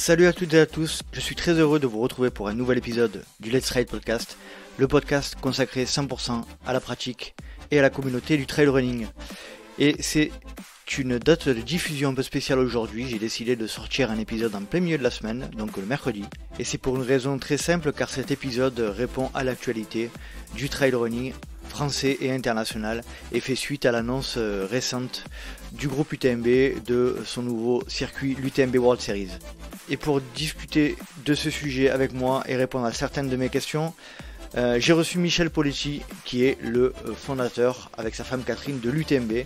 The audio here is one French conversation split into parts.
Salut à toutes et à tous, je suis très heureux de vous retrouver pour un nouvel épisode du Let's Ride Podcast, le podcast consacré 100% à la pratique et à la communauté du trail running. Et c'est une date de diffusion un peu spéciale aujourd'hui, j'ai décidé de sortir un épisode en plein milieu de la semaine, donc le mercredi. Et c'est pour une raison très simple car cet épisode répond à l'actualité du trail running français et international et fait suite à l'annonce récente du groupe UTMB de son nouveau circuit, l'UTMB World Series. Et pour discuter de ce sujet avec moi et répondre à certaines de mes questions, j'ai reçu Michel Poletti qui est le fondateur avec sa femme Catherine de l'UTMB.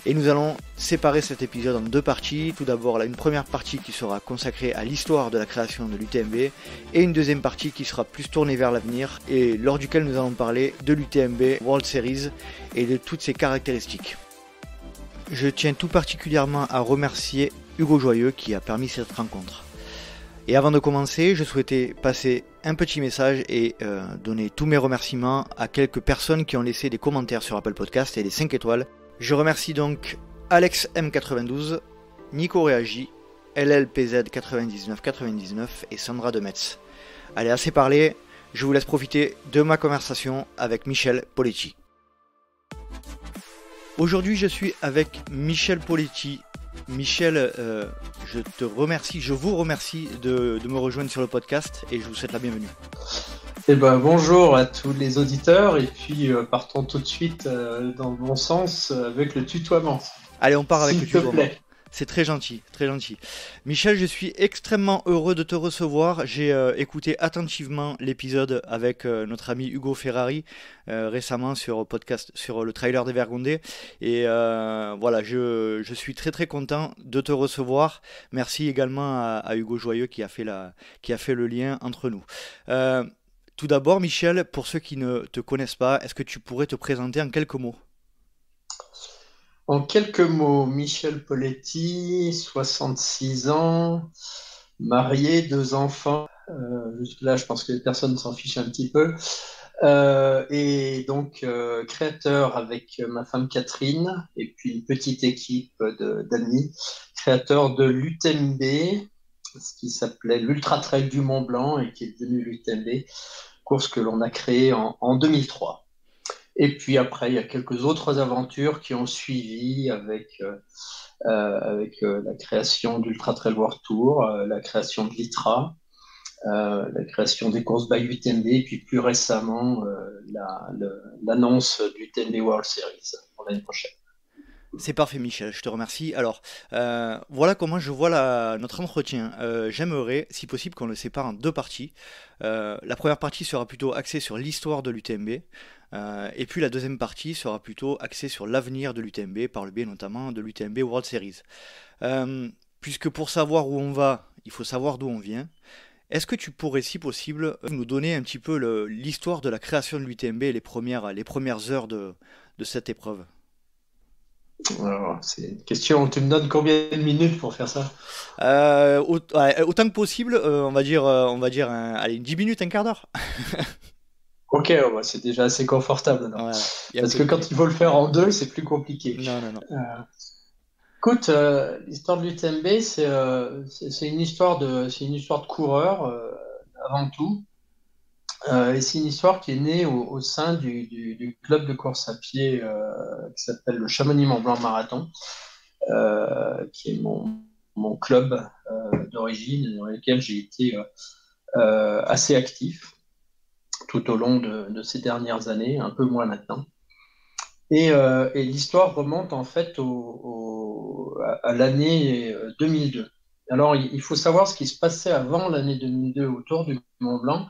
Et nous allons séparer cet épisode en deux parties. Tout d'abord, une première partie qui sera consacrée à l'histoire de la création de l'UTMB et une deuxième partie qui sera plus tournée vers l'avenir et lors duquel nous allons parler de l'UTMB World Series et de toutes ses caractéristiques. Je tiens tout particulièrement à remercier Hugo Joyeux qui a permis cette rencontre. Et avant de commencer, je souhaitais passer un petit message et donner tous mes remerciements à quelques personnes qui ont laissé des commentaires sur Apple Podcast et des 5 étoiles. Je remercie donc Alex M92, Nico Réagi, LLPZ9999 et Sandra Demetz. Allez, assez parlé, je vous laisse profiter de ma conversation avec Michel Poletti. Aujourd'hui, je suis avec Michel Poletti. Michel, je vous remercie de me rejoindre sur le podcast et je vous souhaite la bienvenue. Eh ben, bonjour à tous les auditeurs et puis partons tout de suite dans le bon sens avec le tutoiement. Allez, on part avec le tutoiement. Plaît. C'est très gentil, très gentil. Michel, je suis extrêmement heureux de te recevoir. J'ai écouté attentivement l'épisode avec notre ami Hugo Ferrari récemment sur podcast sur le trailer des Vergondés. Et voilà, je suis très très content de te recevoir. Merci également à Hugo Joyeux qui a fait le lien entre nous. Tout d'abord, Michel, pour ceux qui ne te connaissent pas, est-ce que tu pourrais te présenter en quelques mots ? En quelques mots, Michel Poletti, 66 ans, marié, 2 enfants. Jusque-là, je pense que les personnes s'en fichent un petit peu. Et donc, créateur avec ma femme Catherine et puis une petite équipe d'amis, créateur de l'UTMB, ce qui s'appelait l'Ultra Trail du Mont Blanc et qui est devenu l'UTMB, course que l'on a créée en 2003. Et puis après, il y a quelques autres aventures qui ont suivi avec la création d'Ultra Trail World Tour, la création de l'ITRA, la création des courses by UTMB, et puis plus récemment, l'annonce du UTMB World Series pour l'année prochaine. C'est parfait, Michel, je te remercie. Alors, voilà comment je vois notre entretien. J'aimerais, si possible, qu'on le sépare en deux parties. La première partie sera plutôt axée sur l'histoire de l'UTMB, et puis la deuxième partie sera plutôt axée sur l'avenir de l'UTMB, par le biais notamment de l'UTMB World Series. Puisque pour savoir où on va, il faut savoir d'où on vient. Est-ce que tu pourrais, si possible, nous donner un petit peu l'histoire de la création de l'UTMB et les premières heures de cette épreuve ? Alors, c'est une question, tu me donnes combien de minutes pour faire ça? Autant que possible, on va dire allez, 10 minutes, un quart d'heure. Ok, ouais, c'est déjà assez confortable. Alors. Voilà, Parce que quand il faut le faire en deux, c'est plus compliqué. Non. Écoute, l'histoire de l'UTMB, c'est une histoire de coureur avant tout. Et c'est une histoire qui est née au sein du club de course à pied qui s'appelle le Chamonix Mont Blanc Marathon, qui est mon club d'origine, dans lequel j'ai été assez actif tout au long de ces dernières années, un peu moins maintenant. Et l'histoire remonte en fait à l'année 2002. Alors, il faut savoir ce qui se passait avant l'année 2002 autour du Mont Blanc.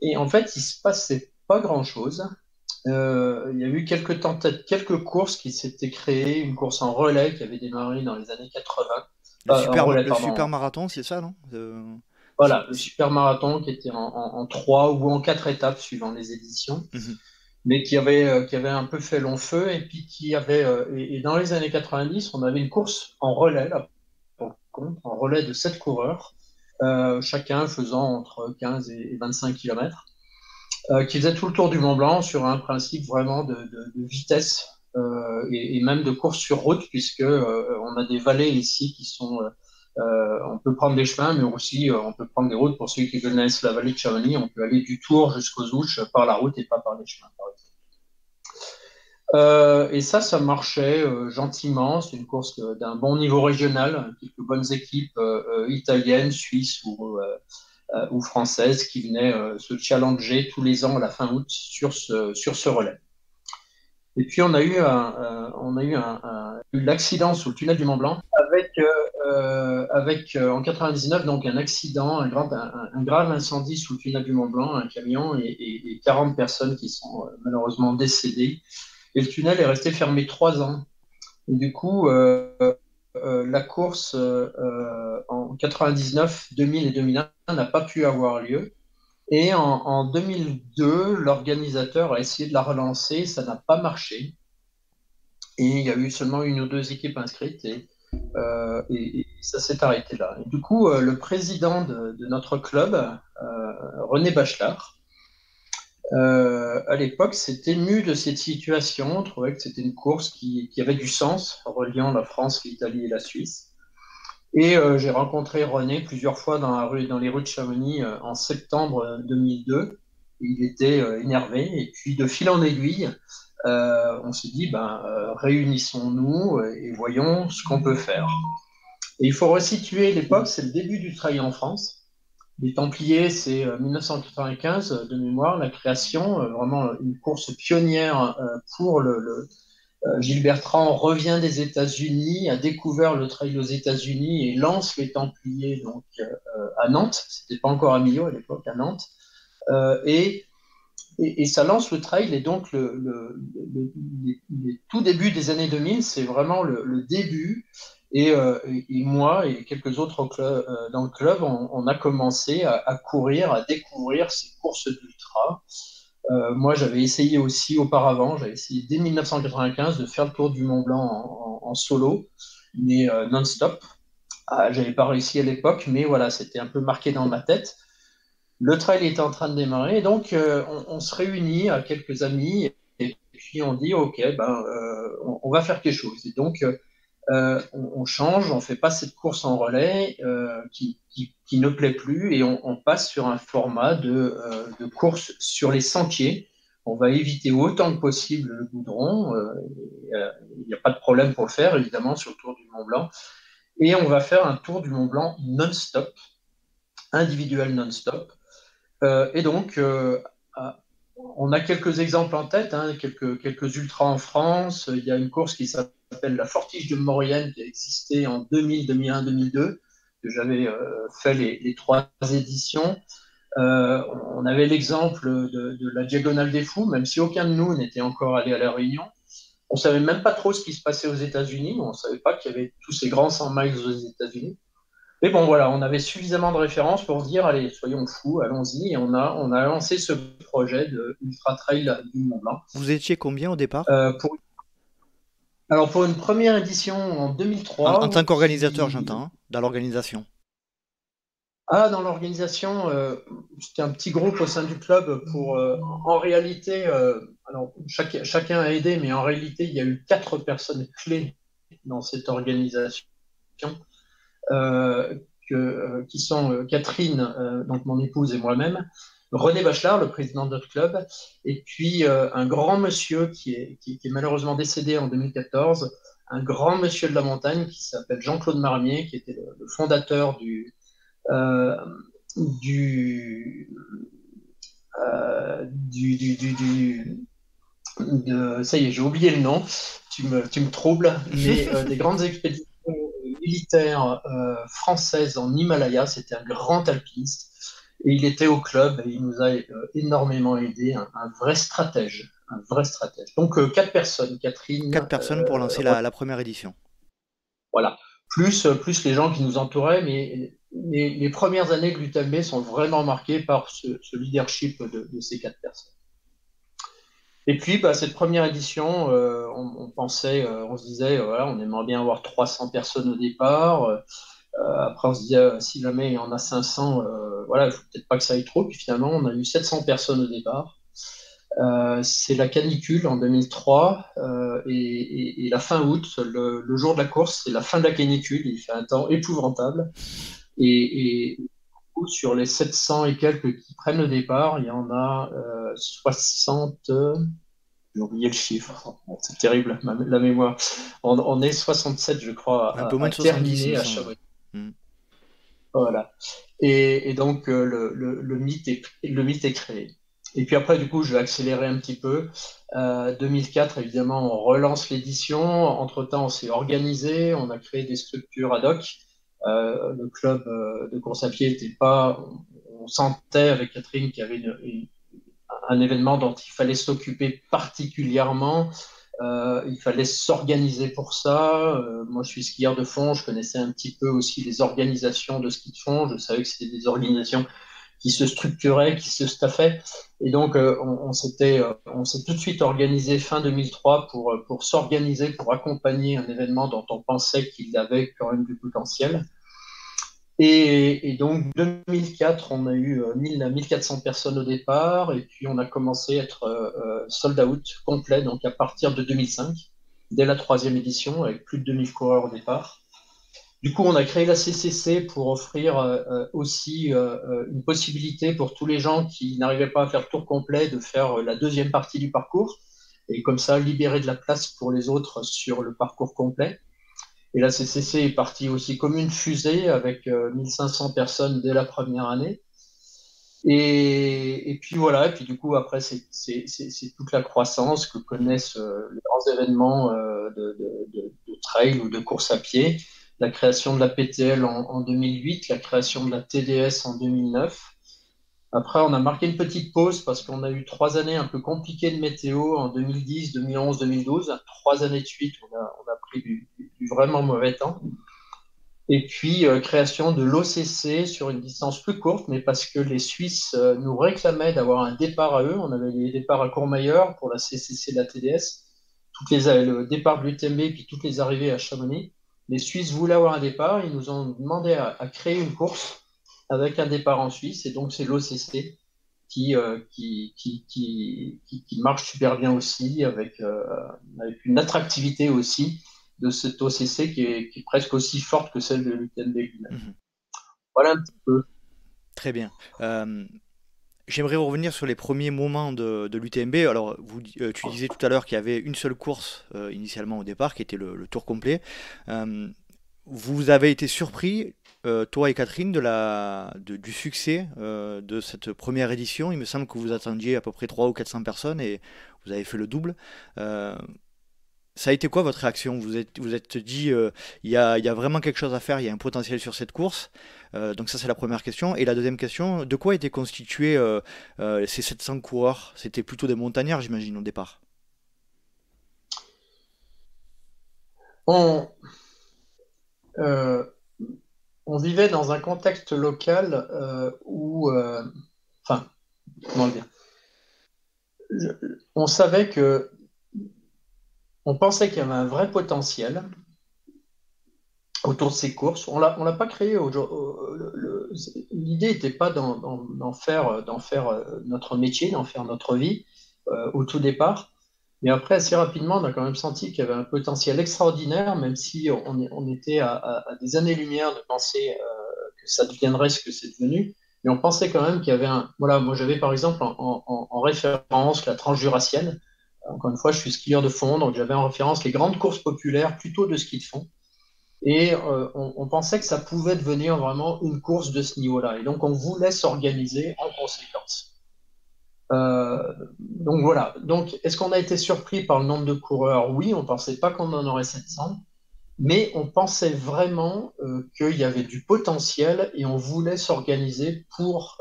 Et en fait, il se passait pas grand-chose. Il y a eu quelques courses qui s'étaient créées, une course en relais qui avait démarré dans les années 80. Le super marathon, c'est ça, non Voilà, le super marathon qui était en 3 ou en 4 étapes suivant les éditions, mais qui avait un peu fait long feu. Et puis et dans les années 90, on avait une course en relais, là, en relais de 7 coureurs. Chacun faisant entre 15 et 25 km, qui faisait tout le tour du Mont Blanc sur un principe vraiment de vitesse et même de course sur route, puisque on a des vallées ici qui sont On peut prendre des chemins, mais aussi on peut prendre des routes. Pour ceux qui connaissent la vallée de Chamonix, on peut aller du Tour jusqu'aux Ouches par la route et pas par les chemins, par exemple. Et ça marchait gentiment. C'est une course d'un bon niveau régional, quelques bonnes équipes italiennes, suisses ou françaises qui venaient se challenger tous les ans à la fin août sur ce relais. Et puis on a eu l'accident sous le tunnel du Mont Blanc avec en 99 donc un accident, un grave incendie sous le tunnel du Mont Blanc, un camion et 40 personnes qui sont malheureusement décédées. Et le tunnel est resté fermé 3 ans. Et du coup, la course en 99, 2000 et 2001 n'a pas pu avoir lieu. Et en 2002, l'organisateur a essayé de la relancer, ça n'a pas marché. Et il y a eu seulement une ou deux équipes inscrites et ça s'est arrêté là. Et du coup, le président de notre club, René Bachelard, à l'époque, s'était ému de cette situation, on trouvait que c'était une course qui avait du sens, reliant la France, l'Italie et la Suisse. Et j'ai rencontré René plusieurs fois dans les rues de Chamonix en septembre 2002. Il était énervé. Et puis, de fil en aiguille, on s'est dit, réunissons-nous et voyons ce qu'on peut faire. Et il faut resituer l'époque, c'est le début du trail en France. Les Templiers, c'est 1995 de mémoire, la création, vraiment une course pionnière pour Gilles Bertrand revient des États-Unis, a découvert le trail aux États-Unis et lance les Templiers donc à Nantes. C'était pas encore à Millau à l'époque, à Nantes. Et ça lance le trail. Et donc les tout débuts des années 2000, c'est vraiment le début. Et moi et quelques autres dans le club, on a commencé à courir, à découvrir ces courses d'ultra. Moi, j'avais essayé aussi auparavant, j'avais essayé dès 1995 de faire le tour du Mont Blanc en solo, mais non-stop. J'avais pas réussi à l'époque, mais voilà, c'était un peu marqué dans ma tête. Le trail était en train de démarrer, et donc on se réunit à quelques amis, et puis on dit, OK, on va faire quelque chose. Et donc, on change, on fait pas cette course en relais qui ne plaît plus et on passe sur un format de course sur les sentiers. On va éviter autant que possible le goudron. Il n'y a pas de problème pour le faire, évidemment, sur le Tour du Mont Blanc. Et on va faire un Tour du Mont Blanc non-stop, individuel non-stop. Et donc, on a quelques exemples en tête, hein, quelques ultras en France. Il y a une course qui s'appelle la Fortige de Maurienne qui a existé en 2000, 2001, 2002, que j'avais fait les 3 éditions. On avait l'exemple de la Diagonale des Fous, même si aucun de nous n'était encore allé à La Réunion. On ne savait même pas trop ce qui se passait aux États-Unis. On ne savait pas qu'il y avait tous ces grands 100 miles aux États-Unis. Mais bon, voilà, on avait suffisamment de références pour se dire, allez, soyons fous, allons-y. Et on a lancé ce projet de Ultra Trail du Mont Blanc. Vous étiez combien au départ? Alors, pour une première édition en 2003... En tant qu'organisateur, j'entends, hein, dans l'organisation. Dans l'organisation, c'était un petit groupe au sein du club pour, en réalité, alors chacun a aidé, mais en réalité, il y a eu 4 personnes clés dans cette organisation. Qui sont Catherine, donc mon épouse et moi-même, René Bachelard, le président de notre club, et puis un grand monsieur qui est malheureusement décédé en 2014, un grand monsieur de la montagne qui s'appelle Jean-Claude Marmier, qui était le fondateur ça y est, j'ai oublié le nom, tu me troubles, mais des grandes expéditions militaire française en Himalaya. C'était un grand alpiniste et il était au club et il nous a énormément aidé, un vrai stratège, un vrai stratège. Donc 4 personnes, Catherine. 4 personnes pour lancer la première édition. Voilà, plus les gens qui nous entouraient, mais les premières années de l'UTMB sont vraiment marquées par ce leadership de ces 4 personnes. Et puis, cette première édition, on pensait, on se disait, voilà, on aimerait bien avoir 300 personnes au départ. Après, on se disait, si jamais il y en a 500, voilà, il ne faut peut-être pas que ça aille trop. Puis finalement, on a eu 700 personnes au départ. C'est la canicule en 2003 et la fin août, le jour de la course, c'est la fin de la canicule. Il fait un temps épouvantable. Et sur les 700 et quelques qui prennent le départ, il y en a 60. J'ai oublié le chiffre. C'est terrible, la mémoire. On est 67, je crois, Un peu moins à de 70, il me terminer à semble. Chamonix. Hmm. Voilà. Et donc, le mythe est créé. Et puis après, du coup, je vais accélérer un petit peu. 2004, évidemment, on relance l'édition. Entre-temps, on s'est organisé, on a créé des structures ad hoc. Le club de course à pied n'était pas. On sentait avec Catherine qu'il y avait un événement dont il fallait s'occuper particulièrement. Il fallait s'organiser pour ça. Moi, je suis skieur de fond, je connaissais un petit peu aussi les organisations de ski de fond. Je savais que c'était des organisations qui se structuraient, qui se staffaient. Et donc, on s'est tout de suite organisé fin 2003 pour s'organiser, pour accompagner un événement dont on pensait qu'il avait quand même du potentiel. Et donc, 2004, on a eu 1400 personnes au départ, et puis on a commencé à être sold out complet, donc à partir de 2005, dès la troisième édition, avec plus de 2000 coureurs au départ. Du coup, on a créé la CCC pour offrir aussi une possibilité pour tous les gens qui n'arrivaient pas à faire le tour complet de faire la deuxième partie du parcours, et comme ça, libérer de la place pour les autres sur le parcours complet. Et la CCC est partie aussi comme une fusée avec 1500 personnes dès la première année. Et puis voilà, et puis du coup, après, c'est toute la croissance que Mhm. connaissent les grands événements de trail ou de course à pied. La création de la PTL en 2008, la création de la TDS en 2009. Après, on a marqué une petite pause parce qu'on a eu 3 années un peu compliquées de météo en 2010, 2011, 2012. 3 années de suite, on a pris du vraiment mauvais temps. Et puis, création de l'OCC sur une distance plus courte, mais parce que les Suisses nous réclamaient d'avoir un départ à eux. On avait les départs à Courmayeur pour la CCC de la TDS, le départ de l'UTMB, puis toutes les arrivées à Chamonix. Les Suisses voulaient avoir un départ. Ils nous ont demandé à créer une course avec un départ en Suisse. Et donc, c'est l'OCC qui marche super bien aussi, avec une attractivité aussi de cette OCC qui est presque aussi forte que celle de l'UTMB lui-même. Mhm. Voilà un petit peu. Très bien. Euh, J'aimerais revenir sur les premiers moments de l'UTMB. Alors, tu disais tout à l'heure qu'il y avait une seule course initialement au départ, qui était le tour complet. Euh, Vous avez été surpris, toi et Catherine, du succès de cette première édition. Il me semble que vous attendiez à peu près 300 ou 400 personnes et vous avez fait le double. Euh, Ça a été quoi votre réaction? Vous êtes dit, il y a vraiment quelque chose à faire, il y a un potentiel sur cette course. Donc ça, c'est la première question. Et la deuxième question, de quoi étaient constitués ces 700 coureurs? C'était plutôt des montagnards, j'imagine, au départ. On, euh, on vivait dans un contexte local enfin, comment le dire? On savait on pensait qu'il y avait un vrai potentiel autour de ces courses. On l'a pas créé. L'idée n'était pas d'en faire notre métier, d'en faire notre vie au tout départ. Mais après, assez rapidement, on a quand même senti qu'il y avait un potentiel extraordinaire, même si on était à des années-lumière de penser que ça deviendrait ce que c'est devenu. Mais on pensait quand même qu'il y avait un. Voilà, moi j'avais par exemple en référence la tranche jurassienne. Encore une fois, je suis skieur de fond, donc j'avais en référence les grandes courses populaires plutôt de ski de fond. Et on pensait que ça pouvait devenir vraiment une course de ce niveau-là. Et donc, on voulait s'organiser en conséquence. Donc voilà. Donc, est-ce qu'on a été surpris par le nombre de coureurs? Oui, on ne pensait pas qu'on en aurait 700, mais on pensait vraiment qu'il y avait du potentiel et on voulait s'organiser pour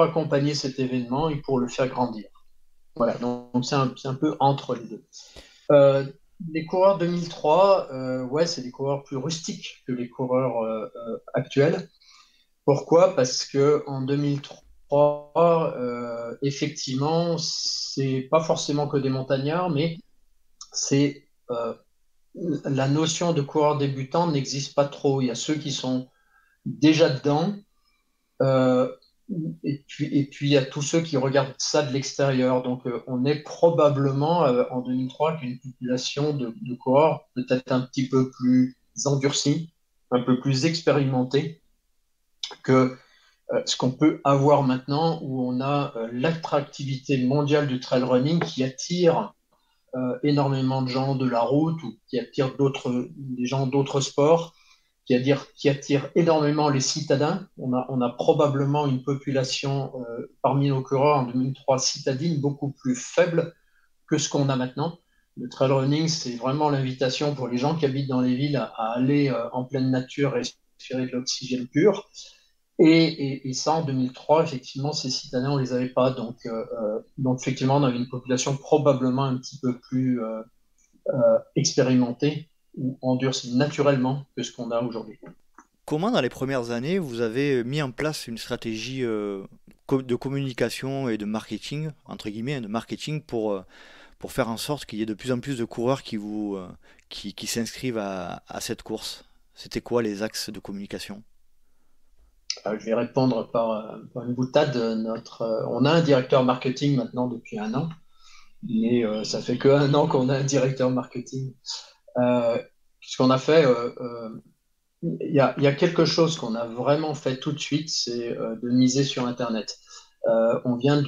accompagner cet événement et pour le faire grandir. Voilà. Donc, c'est un peu entre les deux. Euh, les coureurs 2003, ouais, c'est des coureurs plus rustiques que les coureurs actuels. Pourquoi? Parce que en 2003, effectivement, c'est pas forcément que des montagnards, mais c'est la notion de coureur débutant n'existe pas trop. Il y a ceux qui sont déjà dedans. Euh, et puis, il y a tous ceux qui regardent ça de l'extérieur. Donc, on est probablement en 2003 avec une population de cohorts peut-être un petit peu plus endurcie, un peu plus expérimentée que ce qu'on peut avoir maintenant, où on a l'attractivité mondiale du trail running qui attire énormément de gens de la route ou qui attire des gens d'autres sports, qui attire énormément les citadins. On a probablement une population parmi nos coureurs en 2003 citadine beaucoup plus faible que ce qu'on a maintenant. Le trail running, c'est vraiment l'invitation pour les gens qui habitent dans les villes à aller en pleine nature et respirer de l'oxygène pur. Et ça, en 2003, effectivement, ces citadins, on les avait pas. Donc effectivement, on avait une population probablement un petit peu plus expérimentée ou endurcie naturellement que ce qu'on a aujourd'hui. Comment dans les premières années vous avez mis en place une stratégie de communication et de marketing, entre guillemets, hein, de marketing pour faire en sorte qu'il y ait de plus en plus de coureurs qui s'inscrivent à cette course? C'était quoi les axes de communication? Je vais répondre par une boutade. On a un directeur marketing maintenant depuis un an, mais ça fait que un an qu'on a un directeur marketing. Euh, Ce qu'on a fait, il y a quelque chose qu'on a vraiment fait tout de suite, c'est de miser sur Internet. On vient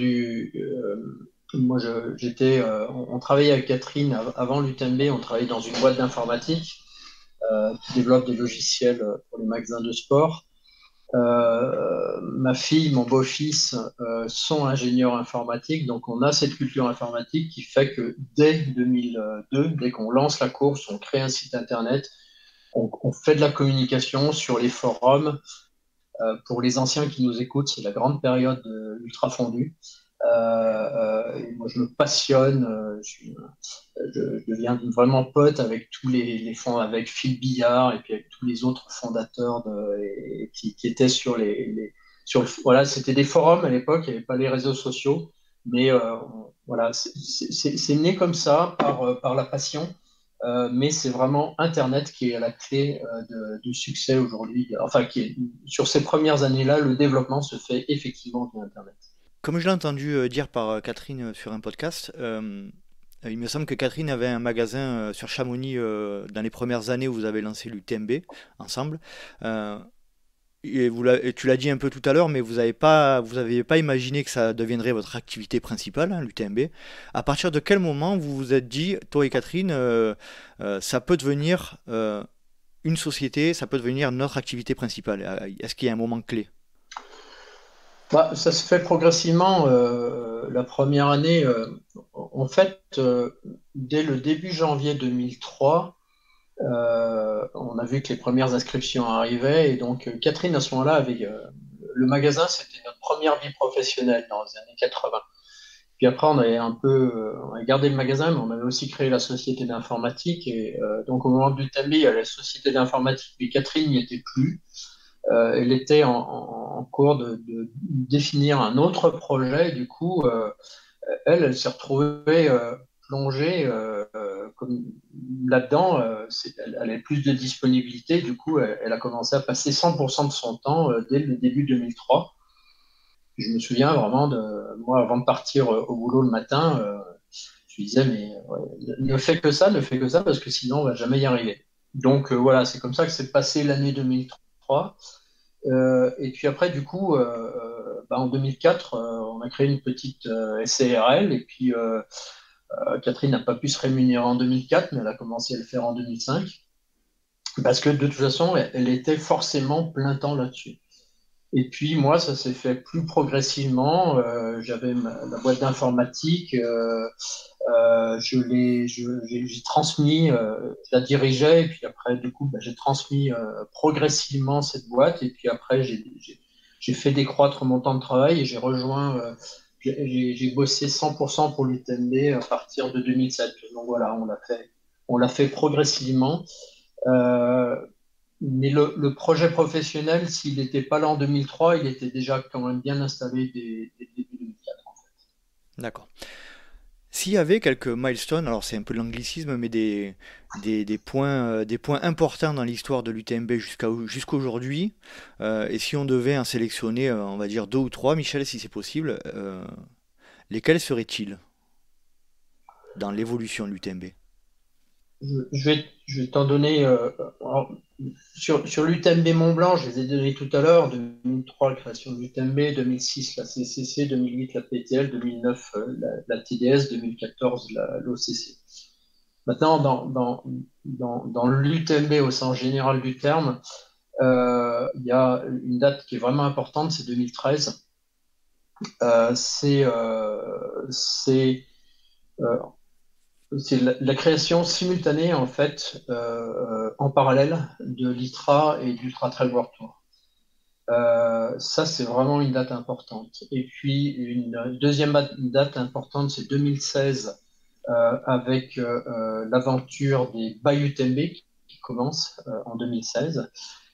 moi, on travaillait avec Catherine avant l'UTMB, on travaillait dans une boîte d'informatique qui développe des logiciels pour les magasins de sport. Ma fille, mon beau-fils sont ingénieurs informatiques, donc on a cette culture informatique qui fait que dès 2002, dès qu'on lance la course, on crée un site internet, on fait de la communication sur les forums. Pour les anciens qui nous écoutent, c'est la grande période ultra fondue. Et moi, je me passionne, je deviens vraiment pote avec tous les fonds, avec Phil Billard et puis avec tous les autres fondateurs qui étaient voilà, c'était des forums à l'époque, il n'y avait pas les réseaux sociaux, mais voilà, c'est né comme ça par la passion. Mais c'est vraiment Internet qui est à la clé du succès aujourd'hui. Enfin, sur ces premières années-là, le développement se fait effectivement via Internet. Comme je l'ai entendu dire par Catherine sur un podcast, il me semble que Catherine avait un magasin sur Chamonix dans les premières années où vous avez lancé l'UTMB ensemble. Euh, et tu l'as dit un peu tout à l'heure, mais vous aviez pas imaginé que ça deviendrait votre activité principale, hein, l'UTMB. À partir de quel moment vous vous êtes dit, toi et Catherine, ça peut devenir une société, ça peut devenir notre activité principale? Est-ce qu'il y a un moment clé? Bah, ça se fait progressivement. La première année, en fait, dès le début janvier 2003, on a vu que les premières inscriptions arrivaient. Et donc, Catherine, à ce moment-là, avait le magasin, c'était notre première vie professionnelle dans les années 80. Puis après, on avait gardé le magasin, mais on avait aussi créé la société d'informatique. Et donc, au moment du TAMBI, il y a la société d'informatique, mais Catherine n'y était plus. Elle était en cours de définir un autre projet. Et du coup, elle s'est retrouvée plongée comme là-dedans. Elle avait plus de disponibilité. Du coup, elle a commencé à passer 100% de son temps dès le début 2003. Je me souviens vraiment de moi, avant de partir au boulot le matin, je lui disais, mais ouais, ne fais que ça, ne fais que ça, parce que sinon, on va jamais y arriver. Donc voilà, c'est comme ça que s'est passé l'année 2003. Et puis après, du coup, bah, en 2004, on a créé une petite SCRL. Et puis, Catherine n'a pas pu se rémunérer en 2004, mais elle a commencé à le faire en 2005. Parce que de toute façon, elle était forcément plein temps là-dessus. Et puis moi, ça s'est fait plus progressivement. J'avais la boîte d'informatique, j'ai transmis, je la dirigeais, et puis après, du coup, bah, j'ai transmis progressivement cette boîte, et puis après, j'ai fait décroître mon temps de travail et j'ai rejoint, j'ai bossé 100% pour l'UTMB à partir de 2007. Donc voilà, on l'a fait progressivement. Euh, mais le projet professionnel, s'il n'était pas là en 2003, il était déjà quand même bien installé dès début 2004. D'accord. s'il y avait quelques milestones, alors c'est un peu de l'anglicisme, mais des points importants dans l'histoire de l'UTMB jusqu'à aujourd'hui, et si on devait en sélectionner, on va dire deux ou trois, Michel, si c'est possible, lesquels seraient-ils dans l'évolution de l'UTMB? Je vais t'en donner. Alors, sur l'UTMB Mont-Blanc, je les ai donnés tout à l'heure. 2003, la création de l'UTMB, 2006, la CCC, 2008, la PTL, 2009, la TDS, 2014, l'OCC. Maintenant, dans l'UTMB au sens général du terme, il y a une date qui est vraiment importante, c'est 2013. Euh, c'est la création simultanée, en fait, en parallèle de l'ITRA et du Ultra Trail World Tour. Ça, c'est vraiment une date importante. Et puis, une deuxième date importante, c'est 2016, avec l'aventure des Bayou UTMB qui commence en 2016.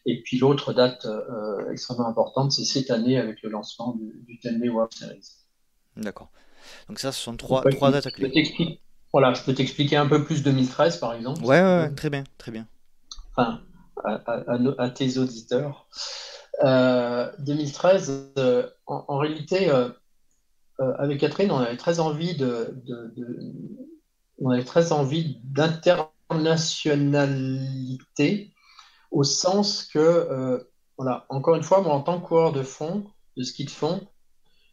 Et puis, l'autre date extrêmement importante, c'est cette année avec le lancement du UTMB World Series. D'accord. Donc ça, ce sont Donc, trois dates clés. voilà, je peux t'expliquer un peu plus 2013, par exemple, Ouais, si ouais, tu ouais, veux. très bien, très bien. Enfin, à tes auditeurs. 2013, en réalité, avec Catherine, on avait très envie d'internationalité au sens que, voilà, encore une fois, moi, en tant que coureur de fond, de ski de fond,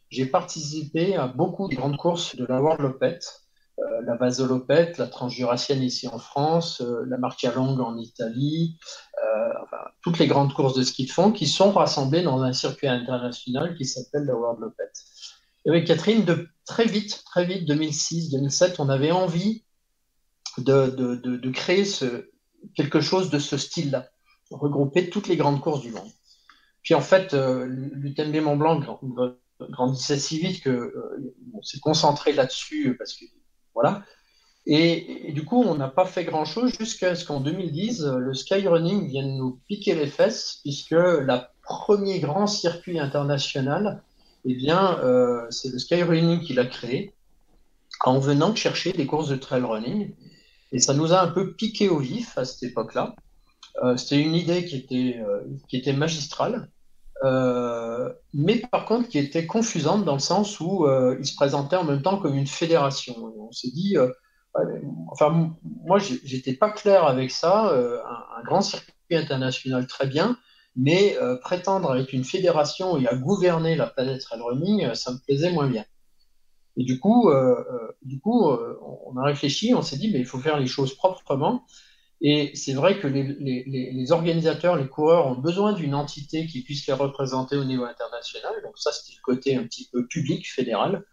j'ai participé à beaucoup de grandes courses de la World Lopette, la Vasolopette, la Transjurassienne ici en France, la Marcia Longue en Italie, enfin, toutes les grandes courses de ski de fond qui sont rassemblées dans un circuit international qui s'appelle la World Lopette. Et avec Catherine, très vite, 2006, 2007, on avait envie de créer quelque chose de ce style-là, regrouper toutes les grandes courses du monde. Puis en fait, l'UTMB Mont Blanc grandissait si vite que on s'est concentré là-dessus parce que voilà. Et du coup, on n'a pas fait grand-chose jusqu'à ce qu'en 2010, le skyrunning vienne nous piquer les fesses, puisque le premier grand circuit international, eh bien, c'est le skyrunning qui l'a créé en venant chercher des courses de trail running. Et ça nous a un peu piqué au vif à cette époque-là. C'était une idée qui était magistrale, mais par contre qui était confusante dans le sens où il se présentait en même temps comme une fédération. Et on s'est dit, ouais, enfin, moi, j'étais pas clair avec ça. Un grand circuit international, très bien, mais prétendre être une fédération et à gouverner la planète trail running, ça me plaisait moins bien. Et on a réfléchi, on s'est dit, mais il faut faire les choses proprement. Et c'est vrai que les organisateurs, les coureurs ont besoin d'une entité qui puisse les représenter au niveau international. Donc ça, c'était le côté un petit peu public, fédéral.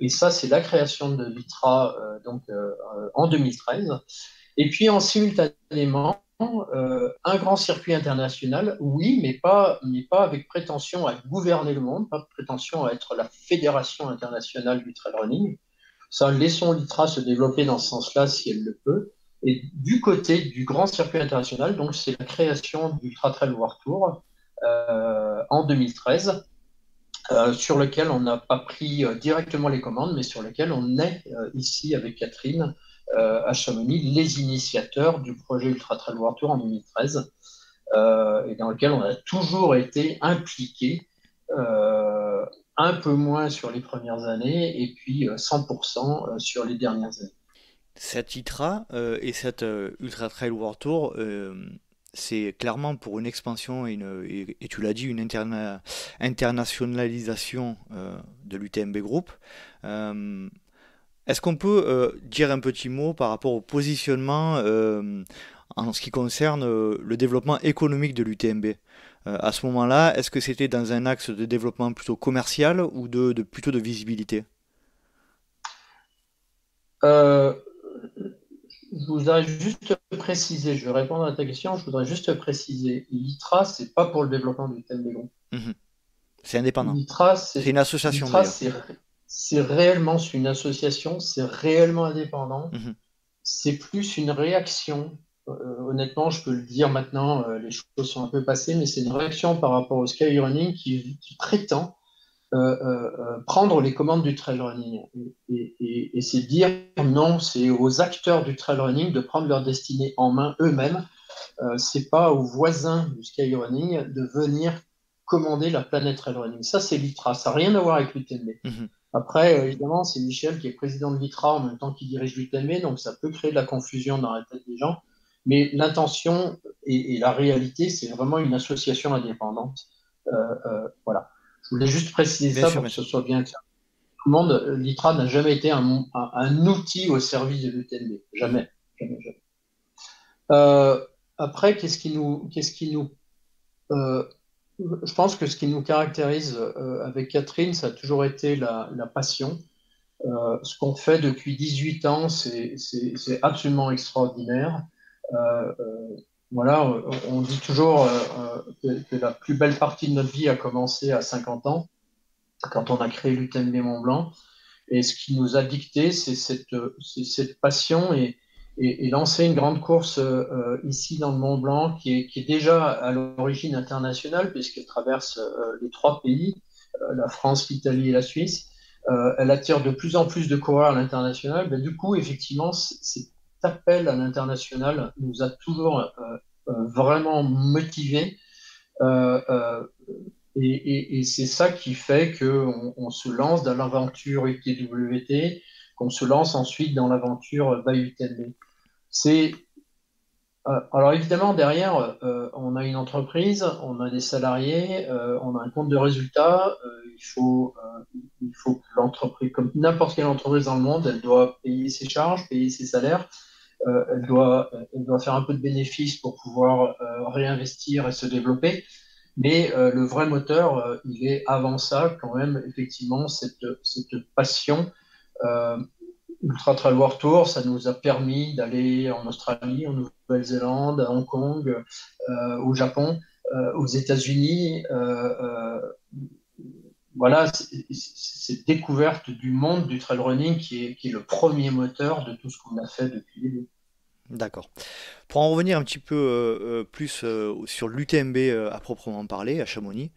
Et ça, c'est la création de l'ITRA en 2013. Et puis en simultanément, un grand circuit international, oui, mais pas avec prétention à gouverner le monde, pas prétention à être la fédération internationale du trail running. Ça, laissons l'ITRA se développer dans ce sens-là si elle le peut. Et du côté du grand circuit international, donc c'est la création du Ultra Trail World Tour en 2013, sur lequel on n'a pas pris directement les commandes, mais sur lequel on est ici avec Catherine à Chamonix, les initiateurs du projet Ultra Trail World Tour en 2013, et dans lequel on a toujours été impliqués, un peu moins sur les premières années, et puis 100% sur les dernières années. Cette ITRA et cette Ultra Trail World Tour, c'est clairement pour une expansion et tu l'as dit, une internationalisation de l'UTMB Group. Euh, Est-ce qu'on peut dire un petit mot par rapport au positionnement en ce qui concerne le développement économique de l'UTMB? À ce moment-là, est-ce que c'était dans un axe de développement plutôt commercial ou plutôt de visibilité? Euh, je voudrais juste préciser, je vais répondre à ta question, je voudrais juste préciser, l'ITRA, c'est pas pour le développement du thème des groupes. Mhm. C'est indépendant. L'ITRA, C'est une association l'ITRA, d'ailleurs. c'est réellement une association, c'est réellement indépendant, Mhm. c'est plus une réaction. Honnêtement, je peux le dire maintenant, les choses sont un peu passées, mais c'est une réaction par rapport au skyrunning qui prétend prendre les commandes du trail running. Et c'est dire non, c'est aux acteurs du trail running de prendre leur destinée en main eux-mêmes. C'est pas aux voisins du skyrunning de venir commander la planète trail running. Ça, c'est l'ITRA. Ça n'a rien à voir avec l'UTMB. Mhm. Après, évidemment, c'est Michel qui est président de l'ITRA en même temps qu'il dirige l'UTMB, donc ça peut créer de la confusion dans la tête des gens. Mais l'intention et la réalité, c'est vraiment une association indépendante. Voilà. Je voulais juste préciser Bien ça sûr, pour bien que ce sûr. soit bien clair. Tout le monde, l'ITRA n'a jamais été un outil au service de l'UTMB. Mhm. Jamais. Jamais, jamais. Euh, Après, qu'est-ce qui nous je pense que ce qui nous caractérise avec Catherine, ça a toujours été la passion. Ce qu'on fait depuis 18 ans, c'est absolument extraordinaire. Euh, euh, voilà, on dit toujours que la plus belle partie de notre vie a commencé à 50 ans, quand on a créé l'UTMB Mont Blanc. Et ce qui nous a dicté, c'est cette passion et lancer une grande course ici dans le Mont Blanc qui est déjà à l'origine internationale puisqu'elle traverse les trois pays, la France, l'Italie et la Suisse. Elle attire de plus en plus de coureurs à l'international. Ben, du coup, effectivement, cet appel à l'international nous a toujours vraiment motivés. Euh, euh, et c'est ça qui fait qu'on se lance dans l'aventure UTWT, qu'on se lance ensuite dans l'aventure by UTMB. C'est, alors évidemment, derrière, on a une entreprise, on a des salariés, on a un compte de résultats. Il faut que l'entreprise, comme n'importe quelle entreprise dans le monde, elle doit payer ses charges, payer ses salaires. Elle doit faire un peu de bénéfices pour pouvoir réinvestir et se développer. Mais le vrai moteur, il est avant ça, quand même, effectivement, cette passion. Euh, Ultra Trail World Tour, ça nous a permis d'aller en Australie, en Nouvelle-Zélande, à Hong Kong, au Japon, aux États-Unis. Voilà, cette découverte du monde du trail running qui est le premier moteur de tout ce qu'on a fait depuis le début. D'accord. Pour en revenir un petit peu plus sur l'UTMB à proprement parler, à Chamonix,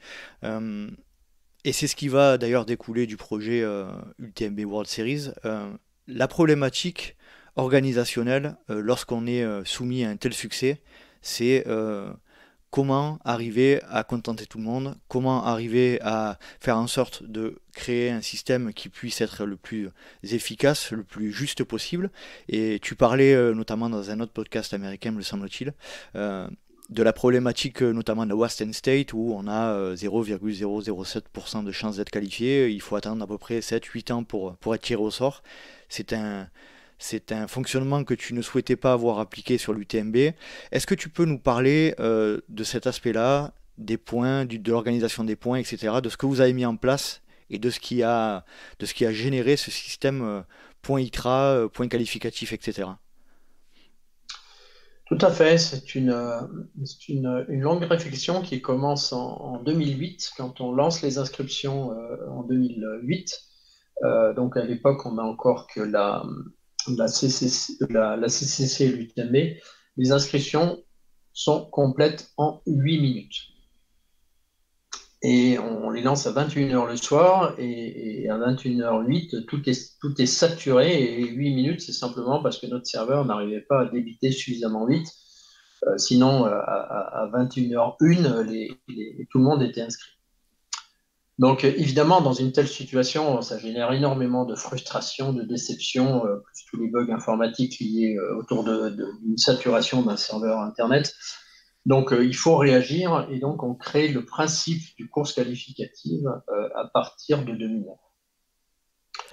euh, et c'est ce qui va d'ailleurs découler du projet UTMB World Series, la problématique organisationnelle lorsqu'on est soumis à un tel succès, c'est comment arriver à contenter tout le monde, comment arriver à faire en sorte de créer un système qui puisse être le plus efficace, le plus juste possible. Et tu parlais notamment dans un autre podcast américain, me semble-t-il, euh, de la problématique notamment de Western State où on a 0,007% de chances d'être qualifié, il faut attendre à peu près 7-8 ans pour être tiré au sort. C'est un, c'est un fonctionnement que tu ne souhaitais pas avoir appliqué sur l'UTMB. Est-ce que tu peux nous parler de cet aspect-là, des points, de l'organisation des points, etc., de ce que vous avez mis en place et de ce qui a généré ce système point ITRA, point qualificatif, etc. Tout à fait, c'est une longue réflexion qui commence en 2008, quand on lance les inscriptions en 2008. Donc à l'époque, on n'a encore que la CCC, la CCC et l'UTMB. Les inscriptions sont complètes en 8 minutes. Et on les lance à 21 heures le soir, et à 21h08, tout est saturé, et 8 minutes, c'est simplement parce que notre serveur n'arrivait pas à débiter suffisamment vite. Sinon, à 21h01, tout le monde était inscrit. Donc, évidemment, dans une telle situation, ça génère énormément de frustration, de déception, plus tous les bugs informatiques liés autour d'une saturation d'un serveur Internet. Donc, il faut réagir, et donc on crée le principe du course qualificative à partir de 2009.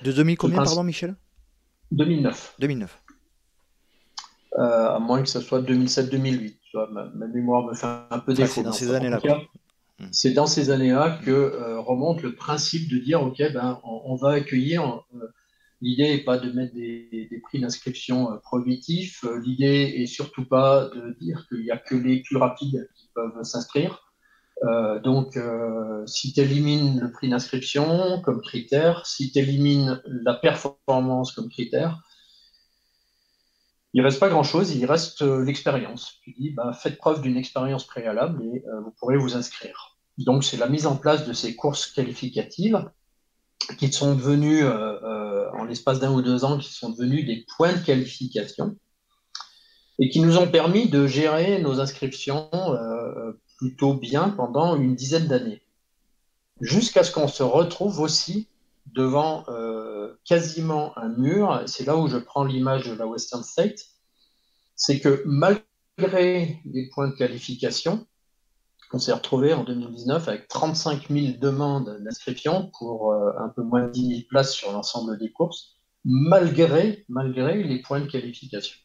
De 2000 Ce combien, pardon, principe, Michel? 2009, 2009. à moins que ce soit 2007-2008. Ma mémoire me fait un peu Ah, c'est défaut dans dans ces ça. En tout années-là, quoi. cas, Hmm. c'est dans ces années-là que remonte le principe de dire, OK, ben, on va accueillir. L'idée n'est pas de mettre des prix d'inscription prohibitifs. L'idée est surtout pas de dire qu'il n'y a que les plus rapides qui peuvent s'inscrire. Donc, si tu élimines le prix d'inscription comme critère, si tu élimines la performance comme critère, il reste pas grand-chose, il reste l'expérience. Tu dis, bah, faites preuve d'une expérience préalable et vous pourrez vous inscrire. Donc, c'est la mise en place de ces courses qualificatives qui sont devenus, en l'espace d'un ou 2 ans, qui sont devenus des points de qualification et qui nous ont permis de gérer nos inscriptions plutôt bien pendant une dizaine d'années. Jusqu'à ce qu'on se retrouve aussi devant quasiment un mur. C'est là où je prends l'image de la Western State. C'est que malgré les points de qualification, on s'est retrouvé en 2019 avec 35 000 demandes d'inscription pour un peu moins de 10 000 places sur l'ensemble des courses, malgré les points de qualification.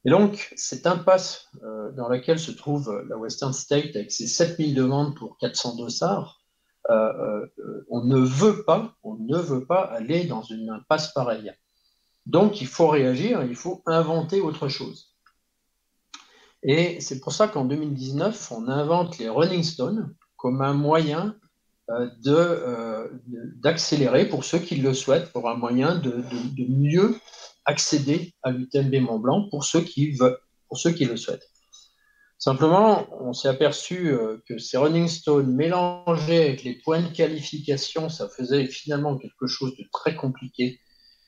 Et donc, cette impasse dans laquelle se trouve la Western State avec ses 7 000 demandes pour 400 dossards, on ne veut pas aller dans une impasse pareille. Donc, il faut réagir, il faut inventer autre chose. Et c'est pour ça qu'en 2019, on invente les Running Stones comme un moyen d'accélérer pour ceux qui le souhaitent, pour un moyen de mieux accéder à l'UTMB Mont Blanc pour ceux qui le souhaitent. Simplement, on s'est aperçu que ces Running Stones mélangés avec les points de qualification, ça faisait finalement quelque chose de très compliqué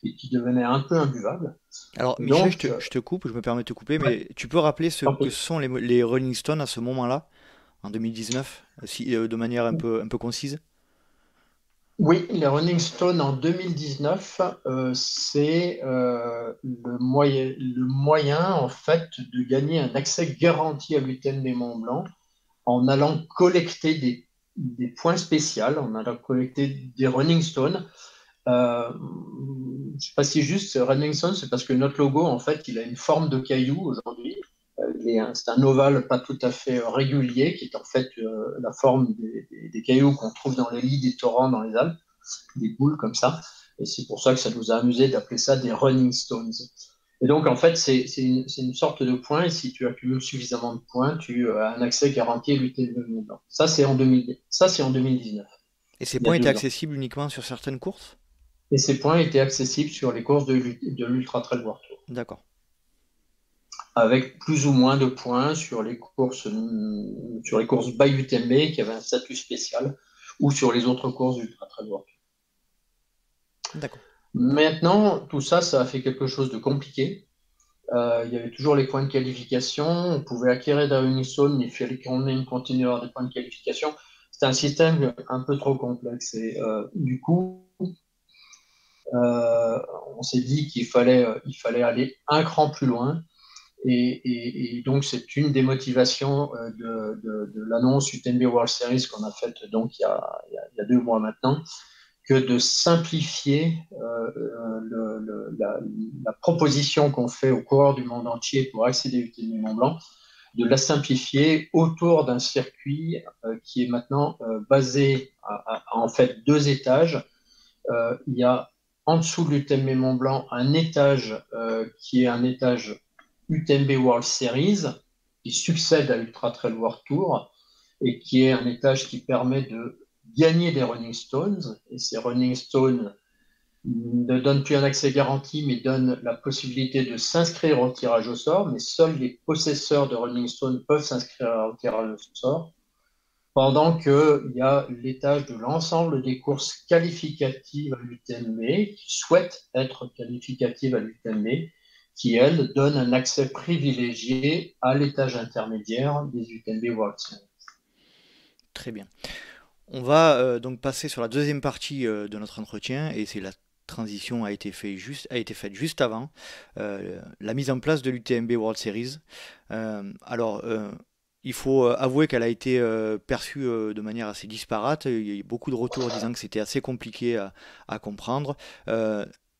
et qui devenait un peu imbuvable. Alors, Et Michel, donc, je te coupe, je me permets de te couper, ouais, mais tu peux rappeler ce tant que pis. sont les Rolling Stones à ce moment-là, en 2019, de manière un peu concise? Oui, les Rolling Stones en 2019, c'est le moyen en fait de gagner un accès garanti à l'UTMB Mont Blanc en allant collecter des points spéciaux, en allant collecter des Running Stones. Je ne sais pas si juste Running Stone, c'est parce que notre logo, en fait, il a une forme de caillou aujourd'hui. C'est un ovale pas tout à fait régulier, qui est en fait la forme des cailloux qu'on trouve dans les lits des torrents dans les Alpes, des boules comme ça. Et c'est pour ça que ça nous a amusé d'appeler ça des Running Stones. Et donc, en fait, c'est une sorte de point, et si tu accumules suffisamment de points, tu as un accès garanti à l'UTMB Mont Blanc. Ça, c'est en 2019, Et ces il y a points étaient 2 ans. accessibles uniquement sur certaines courses? Et ces points étaient accessibles sur les courses de l'Ultra Trail World Tour, D'accord. avec plus ou moins de points sur les courses by UTMB qui avaient un statut spécial, ou sur les autres courses d'Ultra Trail World Tour. D'accord. Maintenant, tout ça, ça a fait quelque chose de compliqué. Il y avait toujours les points de qualification. On pouvait acquérir des Running Stones, mais il fallait qu'on ait une continueur des points de qualification. C'était un système un peu trop complexe. Et du coup, on s'est dit qu'il fallait aller un cran plus loin. Et donc, c'est une des motivations de l'annonce UTMB World Series qu'on a faite donc il y a 2 mois maintenant, que de simplifier la proposition qu'on fait aux coureurs du monde entier pour accéder à UTMB Mont Blanc, de la simplifier autour d'un circuit qui est maintenant basé à en fait 2 étages. Il y a en dessous de l'UTMB Mont Blanc un étage qui est un étage UTMB World Series qui succède à Ultra Trail World Tour et qui est un étage qui permet de gagner des Running Stones. Et ces Running Stones ne donnent plus un accès garanti, mais donnent la possibilité de s'inscrire au tirage au sort. Mais seuls les possesseurs de Running Stones peuvent s'inscrire au tirage au sort. Pendant qu'il y a l'étage de l'ensemble des courses qualificatives à l'UTMB, qui souhaitent être qualificatives à l'UTMB, qui, elles, donnent un accès privilégié à l'étage intermédiaire des UTMB World Series. Très bien. On va donc passer sur la deuxième partie de notre entretien, et c'est la transition a été faite juste avant la mise en place de l'UTMB World Series. Alors, il faut avouer qu'elle a été perçue de manière assez disparate. Il y a eu beaucoup de retours disant que c'était assez compliqué à comprendre.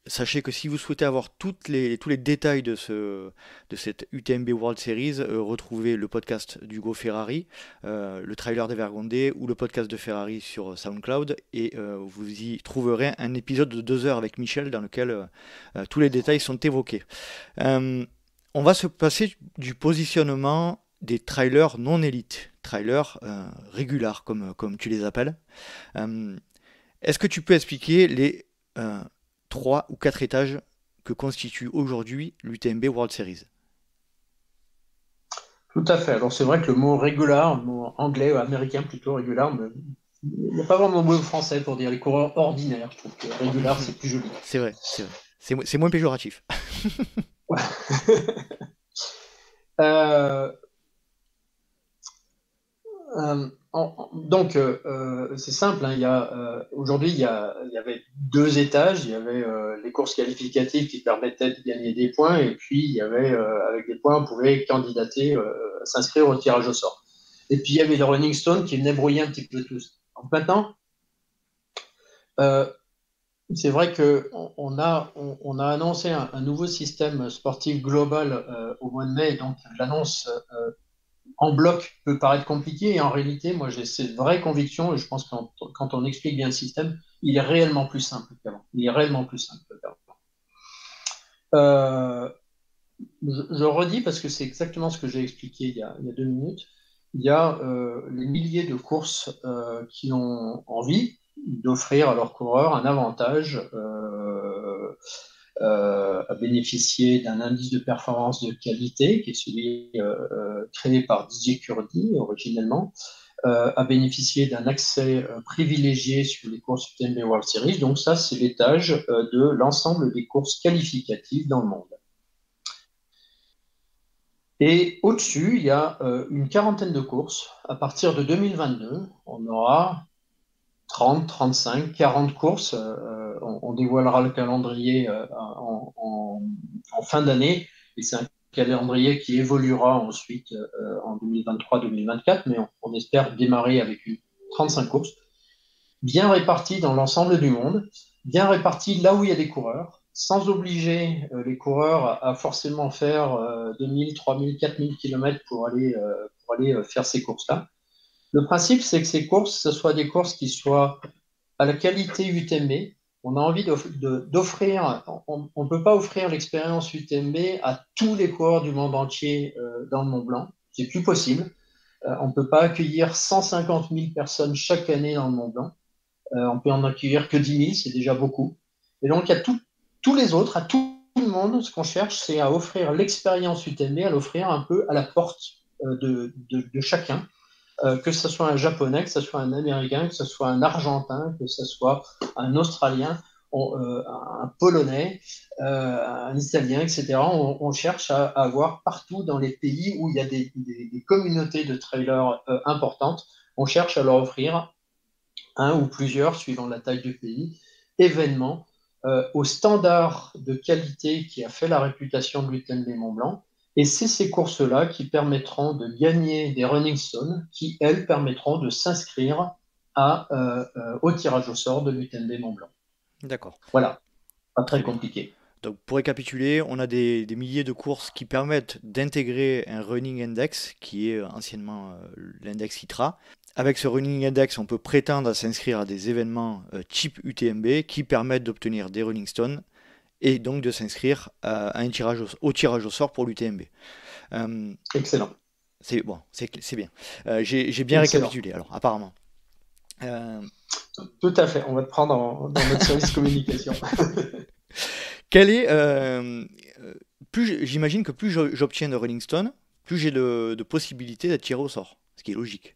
Sachez que si vous souhaitez avoir tous les détails de cette UTMB World Series, retrouvez le podcast d'Hugo Ferrari, le trailer des Vergondés, ou le podcast de Ferrari sur SoundCloud, et vous y trouverez un épisode de 2 heures avec Michel dans lequel tous les détails sont évoqués. On va se passer du positionnement des trailers non élites, trailers régulars comme tu les appelles. Est-ce que tu peux expliquer les 3 ou 4 étages que constitue aujourd'hui l'UTMB World Series? Tout à fait. Alors c'est vrai que le mot regular, le mot anglais ou américain plutôt regular, me Il n'y a pas vraiment de mot français pour dire les coureurs ordinaires. Je trouve que régular, c'est plus joli. C'est vrai, c'est vrai. C'est moins péjoratif. Euh, donc, c'est simple. Hein, aujourd'hui, il y avait deux étages. Il y avait les courses qualificatives qui permettaient de gagner des points, et puis il y avait, avec des points, on pouvait candidater, s'inscrire au tirage au sort. Et puis il y avait le Running Stone qui venait brouiller un petit peu tout ça. Donc maintenant, euh, c'est vrai qu'on a annoncé un nouveau système sportif global au mois de mai. Donc l'annonce en bloc peut paraître compliqué, et en réalité, moi j'ai cette vraie conviction, et je pense que quand on explique bien le système, il est réellement plus simple qu'avant. Il est réellement plus simple qu'avant. Euh, je redis parce que c'est exactement ce que j'ai expliqué il y a 2 minutes. Il y a les milliers de courses qui ont envie d'offrir à leurs coureurs un avantage à bénéficier d'un indice de performance de qualité, qui est celui créé par Didier Kurdi originellement, à bénéficier d'un accès privilégié sur les courses UTMB World Series. Donc ça, c'est l'étage de l'ensemble des courses qualificatives dans le monde. Et au-dessus, il y a une quarantaine de courses. À partir de 2022, on aura 30, 35, 40 courses. On dévoilera le calendrier en fin d'année. Et c'est un calendrier qui évoluera ensuite en 2023-2024. Mais on espère démarrer avec 35 courses, bien réparties dans l'ensemble du monde, bien réparties là où il y a des coureurs, sans obliger les coureurs à forcément faire 2000, 3000, 4000 km pour aller faire ces courses-là. Le principe, c'est que ces courses, ce soit des courses qui soient à la qualité UTMB. On a envie d'offrir, on ne peut pas offrir l'expérience UTMB à tous les coureurs du monde entier dans le Mont Blanc. C'est plus possible. On ne peut pas accueillir 150 000 personnes chaque année dans le Mont Blanc. On peut en accueillir que 10 000, c'est déjà beaucoup. Et donc, il y a tous les autres, à tout le monde, ce qu'on cherche, c'est à offrir l'expérience UTMB, à l'offrir un peu à la porte de chacun. Que ce soit un Japonais, que ce soit un Américain, que ce soit un Argentin, que ce soit un Australien, un Polonais, un Italien, etc. On cherche à avoir partout dans les pays où il y a des communautés de trailers importantes, on cherche à leur offrir un ou plusieurs, suivant la taille du pays, événements au standard de qualité qui a fait la réputation de l'UTMB Mont Blanc. Et c'est ces courses-là qui permettront de gagner des running stones, qui, elles, permettront de s'inscrire au tirage au sort de l'UTMB Mont Blanc. D'accord, Voilà, pas très très bien. compliqué. Donc pour récapituler, on a des milliers de courses qui permettent d'intégrer un running index, qui est anciennement l'index ITRA. Avec ce running index, on peut prétendre à s'inscrire à des événements type UTMB qui permettent d'obtenir des running stones et donc de s'inscrire à un au tirage au sort pour l'UTMB. Excellent. C'est bon, c'est bien. J'ai bien Excellent. récapitulé alors, apparemment. Euh, Tout à fait. On va te prendre dans notre service communication. quel est, j'imagine que plus j'obtiens de running stones, plus j'ai de possibilités d'être tiré au sort, ce qui est logique.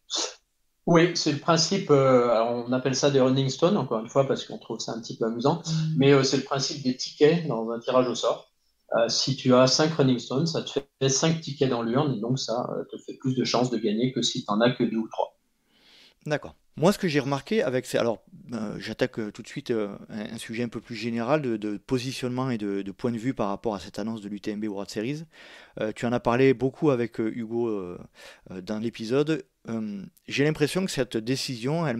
Oui, c'est le principe. Alors on appelle ça des running stones, encore une fois, parce qu'on trouve ça un petit peu amusant. Mais c'est le principe des tickets dans un tirage au sort. Si tu as 5 running stones, ça te fait 5 tickets dans l'urne, et donc ça te fait plus de chances de gagner que si tu n'en as que 2 ou 3. D'accord. Moi, ce que j'ai remarqué avec ces... Alors, j'attaque tout de suite un sujet un peu plus général de positionnement et de point de vue par rapport à cette annonce de l'UTMB World Series. Tu en as parlé beaucoup avec Hugo dans l'épisode. J'ai l'impression que cette décision, elle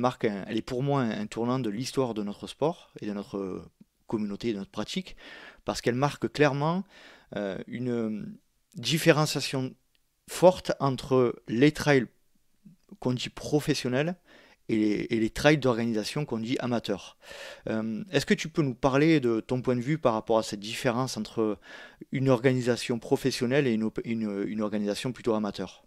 est pour moi un tournant de l'histoire de notre sport et de notre communauté et de notre pratique, parce qu'elle marque clairement une différenciation forte entre les trails qu'on dit professionnels et les trails d'organisation qu'on dit amateurs. Est-ce que tu peux nous parler de ton point de vue par rapport à cette différence entre une organisation professionnelle et une organisation plutôt amateur?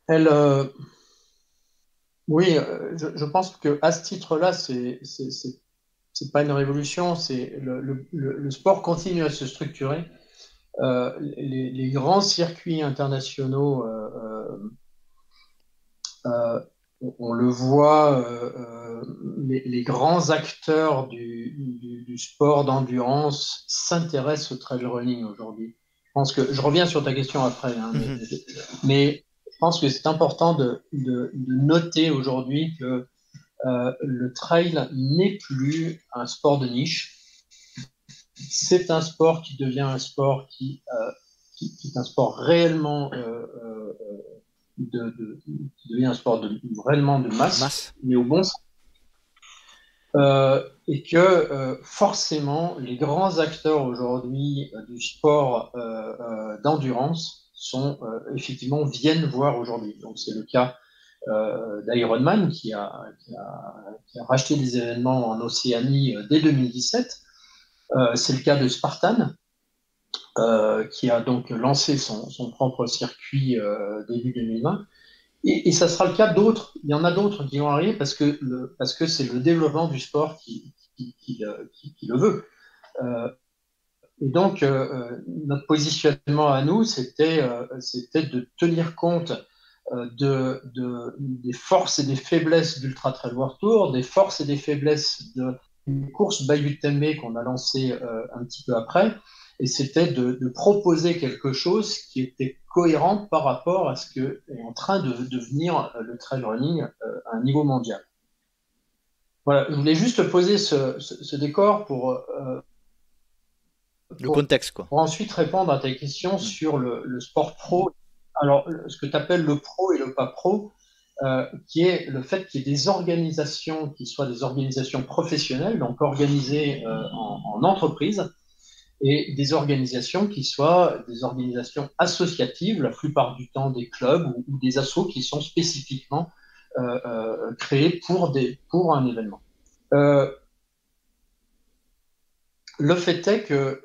Elle, oui, je pense que à ce titre-là, c'est pas une révolution. C'est le sport continue à se structurer. Les grands circuits internationaux On le voit, les grands acteurs du sport d'endurance s'intéressent au trail running aujourd'hui. Je pense que je reviens sur ta question après, hein, mais je pense que c'est important de noter aujourd'hui que le trail n'est plus un sport de niche. C'est un sport qui devient un sport qui est un sport réellement qui devient un sport réellement de masse, mais au bon sens. Et que forcément, les grands acteurs aujourd'hui du sport d'endurance sont effectivement viennent voir aujourd'hui. Donc c'est le cas d'Ironman qui a racheté des événements en Océanie dès 2017. C'est le cas de Spartan qui a donc lancé son propre circuit début 2020. Et ça sera le cas d'autres. Il y en a d'autres qui vont arriver parce que c'est le développement du sport qui le veut. Et donc, notre positionnement à nous, c'était de tenir compte des forces et des faiblesses d'Ultra Trail World Tour, des forces et des faiblesses de course Bayou Tembe qu'on a lancé un petit peu après, et c'était de proposer quelque chose qui était cohérent par rapport à ce que est en train de devenir le trail running à un niveau mondial. Voilà, je voulais juste poser ce décor pour le contexte, quoi. Pour ensuite répondre à ta question sur le sport pro. Alors, ce que tu appelles le pro et le pas pro, qui est le fait qu'il y ait des organisations qui soient des organisations professionnelles, donc organisées en entreprise, et des organisations qui soient des organisations associatives, la plupart du temps des clubs ou des assos qui sont spécifiquement créés pour un événement. Le fait est que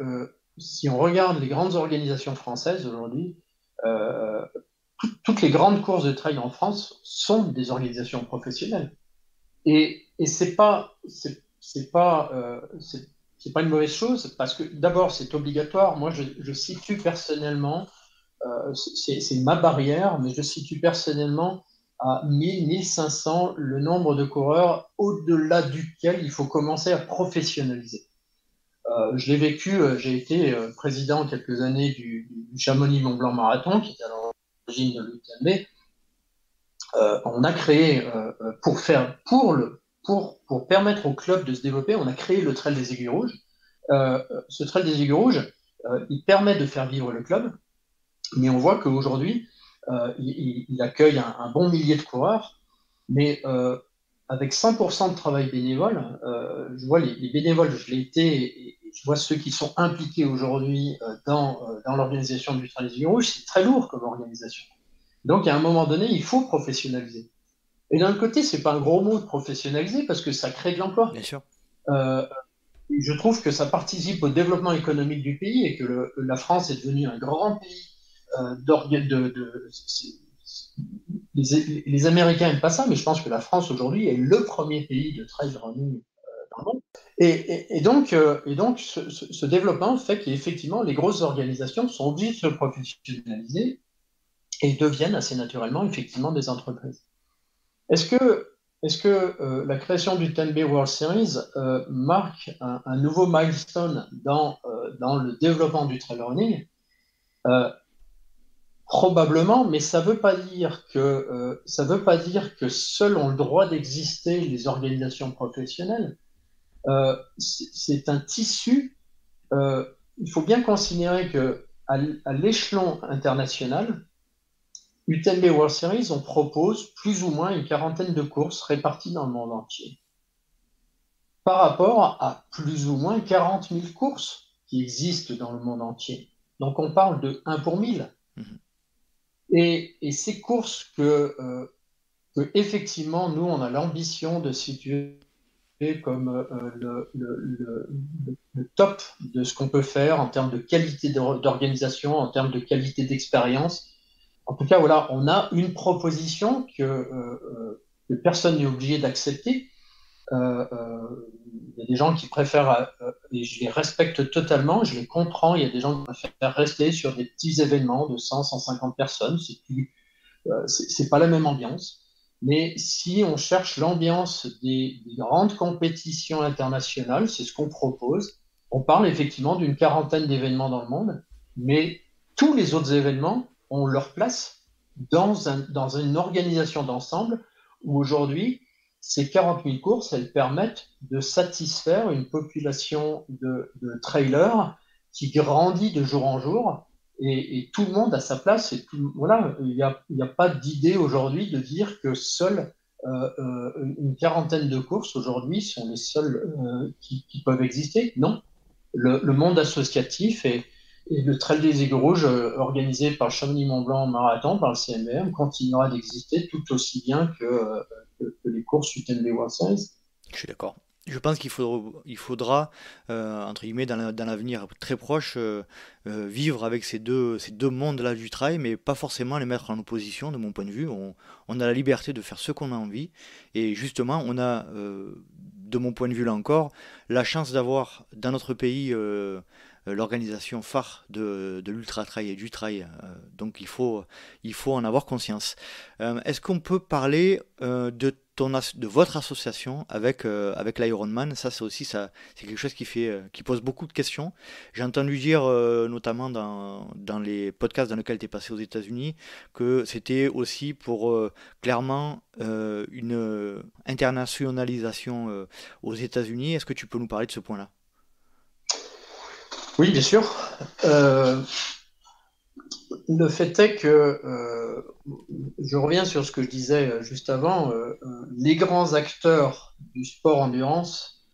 si on regarde les grandes organisations françaises aujourd'hui, toutes les grandes courses de trail en France sont des organisations professionnelles. Et c'est pas une mauvaise chose parce que d'abord c'est obligatoire. Moi je situe personnellement, c'est ma barrière, mais je situe personnellement à 1000, 1500 le nombre de coureurs au-delà duquel il faut commencer à professionnaliser. Je l'ai vécu, j'ai été président quelques années du Chamonix-Mont-Blanc Marathon, qui était à l'origine de l'UTMB. On a créé, pour permettre au club de se développer, on a créé le Trail des Aiguilles Rouges. Ce Trail des Aiguilles Rouges, il permet de faire vivre le club, mais on voit qu'aujourd'hui, il accueille un bon millier de coureurs, mais avec 100% de travail bénévole, je vois les bénévoles, je l'ai été, et je vois ceux qui sont impliqués aujourd'hui dans l'organisation du Trail des Aiguilles Rouges, c'est très lourd comme organisation. Donc, à un moment donné, il faut professionnaliser. Et d'un côté, c'est pas un gros mot de professionnaliser parce que ça crée de l'emploi. Bien sûr. Je trouve que ça participe au développement économique du pays et que la France est devenue un grand pays les Américains n'aiment pas ça, mais je pense que la France aujourd'hui est le premier pays de trail running dans le monde. Et donc, ce développement fait qu'effectivement, les grosses organisations sont obligées de se professionnaliser et deviennent assez naturellement effectivement des entreprises. Est-ce que la création du 10B World Series marque un nouveau milestone dans le développement du trail running? Probablement, mais ça veut pas dire que seuls ont le droit d'exister les organisations professionnelles. C'est un tissu. Il faut bien considérer que à l'échelon international, UTMB World Series, on propose plus ou moins une quarantaine de courses réparties dans le monde entier. Par rapport à plus ou moins 40 000 courses qui existent dans le monde entier. Donc on parle de 1 pour 1000. Et ces courses que effectivement, nous, on a l'ambition de situer comme le top de ce qu'on peut faire en termes de qualité d'organisation, en termes de qualité d'expérience. En tout cas, voilà, on a une proposition que personne n'est obligé d'accepter. Il y a des gens qui préfèrent, et je les respecte totalement, je les comprends, il y a des gens qui préfèrent rester sur des petits événements de 100, 150 personnes, c'est pas la même ambiance. Mais si on cherche l'ambiance des grandes compétitions internationales, c'est ce qu'on propose. On parle effectivement d'une quarantaine d'événements dans le monde, mais tous les autres événements ont leur place dans une organisation d'ensemble où aujourd'hui, ces 40 000 courses, elles permettent de satisfaire une population de trailers qui grandit de jour en jour et tout le monde a sa place. Et voilà, il n'y a pas d'idée aujourd'hui de dire que seule une quarantaine de courses aujourd'hui sont les seules qui peuvent exister. Non, le monde associatif et le Trail des Aiguilles Rouges organisé par le Chamonix-Mont-Blanc Marathon, par le CMR, continuera d'exister tout aussi bien que les courses UTMB World Series. Je suis d'accord. Je pense qu'il faudra entre guillemets, dans l'avenir très proche, vivre avec ces deux mondes-là du trail, mais pas forcément les mettre en opposition, de mon point de vue. On a la liberté de faire ce qu'on a envie, et justement, on a, de mon point de vue là encore, la chance d'avoir dans notre pays l'organisation phare de l'ultra trail et du trail. Donc il faut en avoir conscience. Est-ce qu'on peut parler de votre association avec l'Ironman? Ça, c'est aussi ça, c'est quelque chose qui pose beaucoup de questions. J'ai entendu dire, notamment dans les podcasts dans lesquels tu es passé aux États-Unis, que c'était aussi pour clairement une internationalisation aux États-Unis. Est-ce que tu peux nous parler de ce point-là? Oui, bien sûr. Euh, le fait est que, je reviens sur ce que je disais juste avant, les grands acteurs du sport endurance,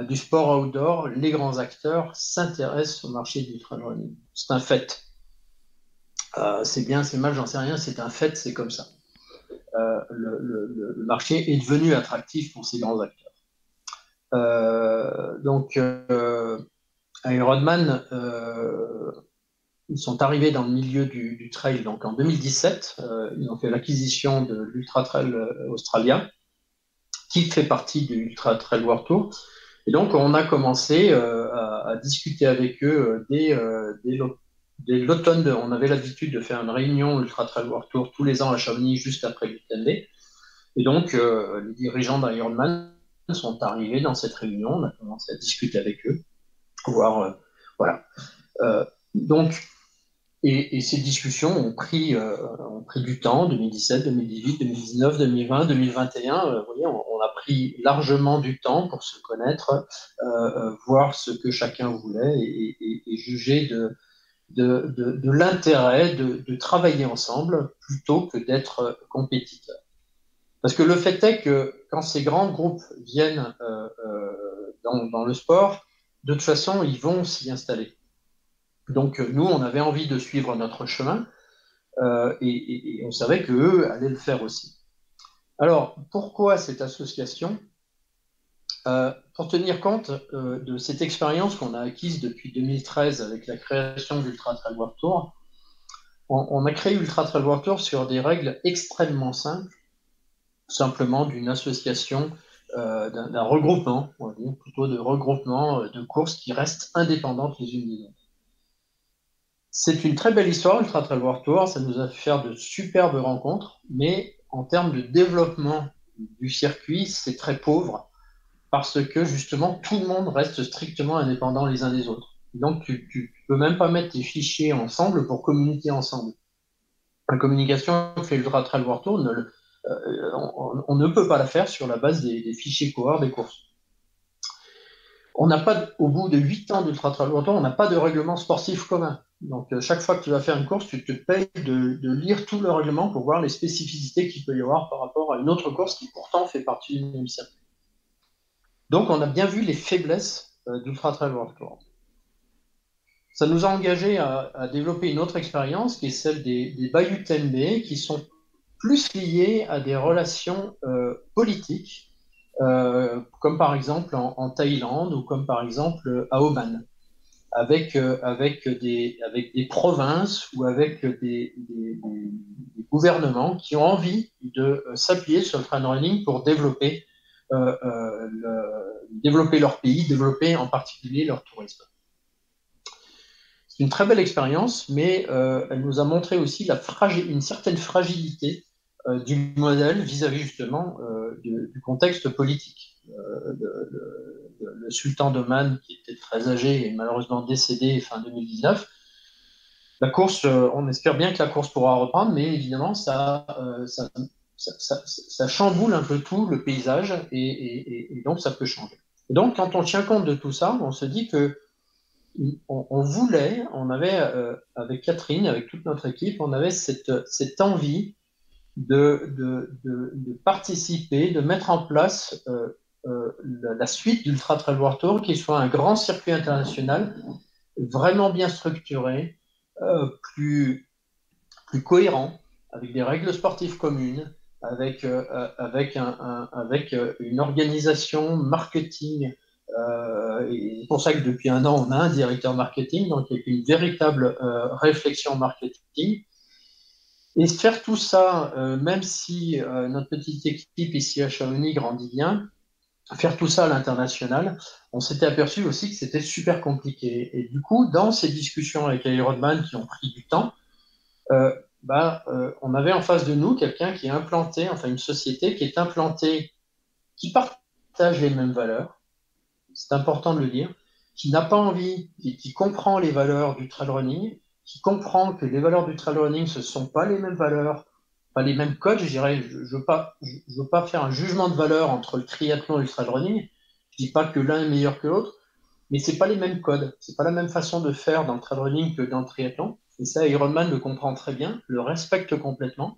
du sport outdoor, les grands acteurs s'intéressent au marché du trail running. C'est un fait. C'est bien, c'est mal, j'en sais rien, c'est un fait, c'est comme ça. Le marché est devenu attractif pour ces grands acteurs. Donc, Ironman, ils sont arrivés dans le milieu du trail donc en 2017. Ils ont fait l'acquisition de l'Ultra Trail Australia, qui fait partie du Ultra Trail World Tour. Et donc, on a commencé à discuter avec eux dès l'automne. On avait l'habitude de faire une réunion Ultra Trail World Tour tous les ans à Chamonix, juste après l'UTMB. Et donc, les dirigeants d'Ironman sont arrivés dans cette réunion. On a commencé à discuter avec eux, voir, voilà. Donc, et ces discussions ont pris du temps, 2017, 2018, 2019, 2020, 2021. Vous voyez, on a pris largement du temps pour se connaître, voir ce que chacun voulait et juger de l'intérêt de travailler ensemble plutôt que d'être compétiteurs. Parce que le fait est que quand ces grands groupes viennent dans le sport, de toute façon, ils vont s'y installer. Donc nous, on avait envie de suivre notre chemin et on savait qu'eux allaient le faire aussi. Alors, pourquoi cette association? Pour tenir compte de cette expérience qu'on a acquise depuis 2013 avec la création d'Ultra Trail World Tour, on a créé Ultra Trail World Tour sur des règles extrêmement simples, simplement d'une association, d'un regroupement, on va dire, plutôt de regroupement de courses qui restent indépendantes les unes des autres. C'est une très belle histoire, Ultra Trail World Tour. Ça nous a fait faire de superbes rencontres, mais en termes de développement du circuit, c'est très pauvre parce que justement, tout le monde reste strictement indépendant les uns des autres. Donc, tu peux même pas mettre tes fichiers ensemble pour communiquer ensemble. La communication que fait Ultra Trail World Tour, on ne peut pas la faire sur la base des fichiers coureurs des courses. On n'a pas, au bout de 8 ans d'Ultra Trail World Tour, on n'a pas de règlement sportif commun. Donc, chaque fois que tu vas faire une course, tu te payes de lire tout le règlement pour voir les spécificités qu'il peut y avoir par rapport à une autre course qui pourtant fait partie du même circuit. Donc, on a bien vu les faiblesses d'Ultra Trail World Tour. Ça nous a engagé à développer une autre expérience qui est celle des Bayou Tembe, qui sont plus liées à des relations politiques, comme par exemple en Thaïlande ou comme par exemple à Oman. Avec des provinces ou avec des gouvernements qui ont envie de s'appuyer sur le trail running pour développer leur pays, développer en particulier leur tourisme. C'est une très belle expérience, mais elle nous a montré aussi une certaine fragilité du modèle vis-à-vis justement du contexte politique. Le sultan d'Oman, qui était très âgé et malheureusement décédé fin 2019, la course, on espère bien que la course pourra reprendre, mais évidemment, ça chamboule un peu tout le paysage et donc ça peut changer. Et donc, quand on tient compte de tout ça, on se dit que on avait, avec Catherine, avec toute notre équipe, on avait cette envie de participer, de mettre en place la suite d'Ultra Trail World Tour, qui soit un grand circuit international, vraiment bien structuré, plus, plus cohérent, avec des règles sportives communes, avec une organisation marketing. Et c'est pour ça que depuis un an, on a un directeur marketing, donc il y a une véritable réflexion marketing. Et faire tout ça, même si notre petite équipe ici à Chamonix grandit bien, faire tout ça à l'international, on s'était aperçu aussi que c'était super compliqué. Et du coup, dans ces discussions avec Ironman qui ont pris du temps, on avait en face de nous quelqu'un qui est implanté, enfin une société qui est implantée, qui partage les mêmes valeurs, c'est important de le dire, qui n'a pas envie, qui comprend les valeurs du trail running, qui comprend que les valeurs du trail running, ce ne sont pas les mêmes valeurs, pas les mêmes codes, je dirais. Je ne veux pas faire un jugement de valeur entre le triathlon et le trail running. Je ne dis pas que l'un est meilleur que l'autre, mais ce n'est pas les mêmes codes. Ce n'est pas la même façon de faire dans le trail running que dans le triathlon. Et ça, Ironman le comprend très bien, le respecte complètement.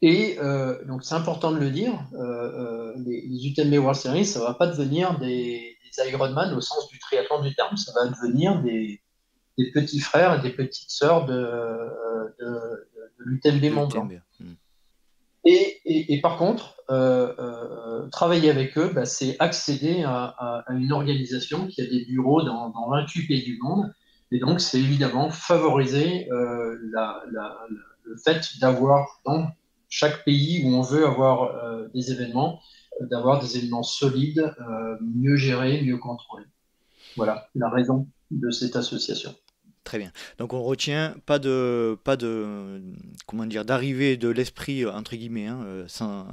Et donc, c'est important de le dire, les UTMB World Series, ça ne va pas devenir des Ironman au sens du triathlon du terme, ça va devenir des petits frères et des petites sœurs de l'UTMB De Mont Blanc. l'UTMB. Et par contre, travailler avec eux, c'est accéder à une organisation qui a des bureaux dans 28 pays du monde. Et donc, c'est évidemment favoriser le fait d'avoir dans chaque pays où on veut avoir des événements, d'avoir des événements solides, mieux gérés, mieux contrôlés. Voilà la raison de cette association. Très bien. Donc on retient pas de comment dire d'arrivée de l'esprit entre guillemets hein, sans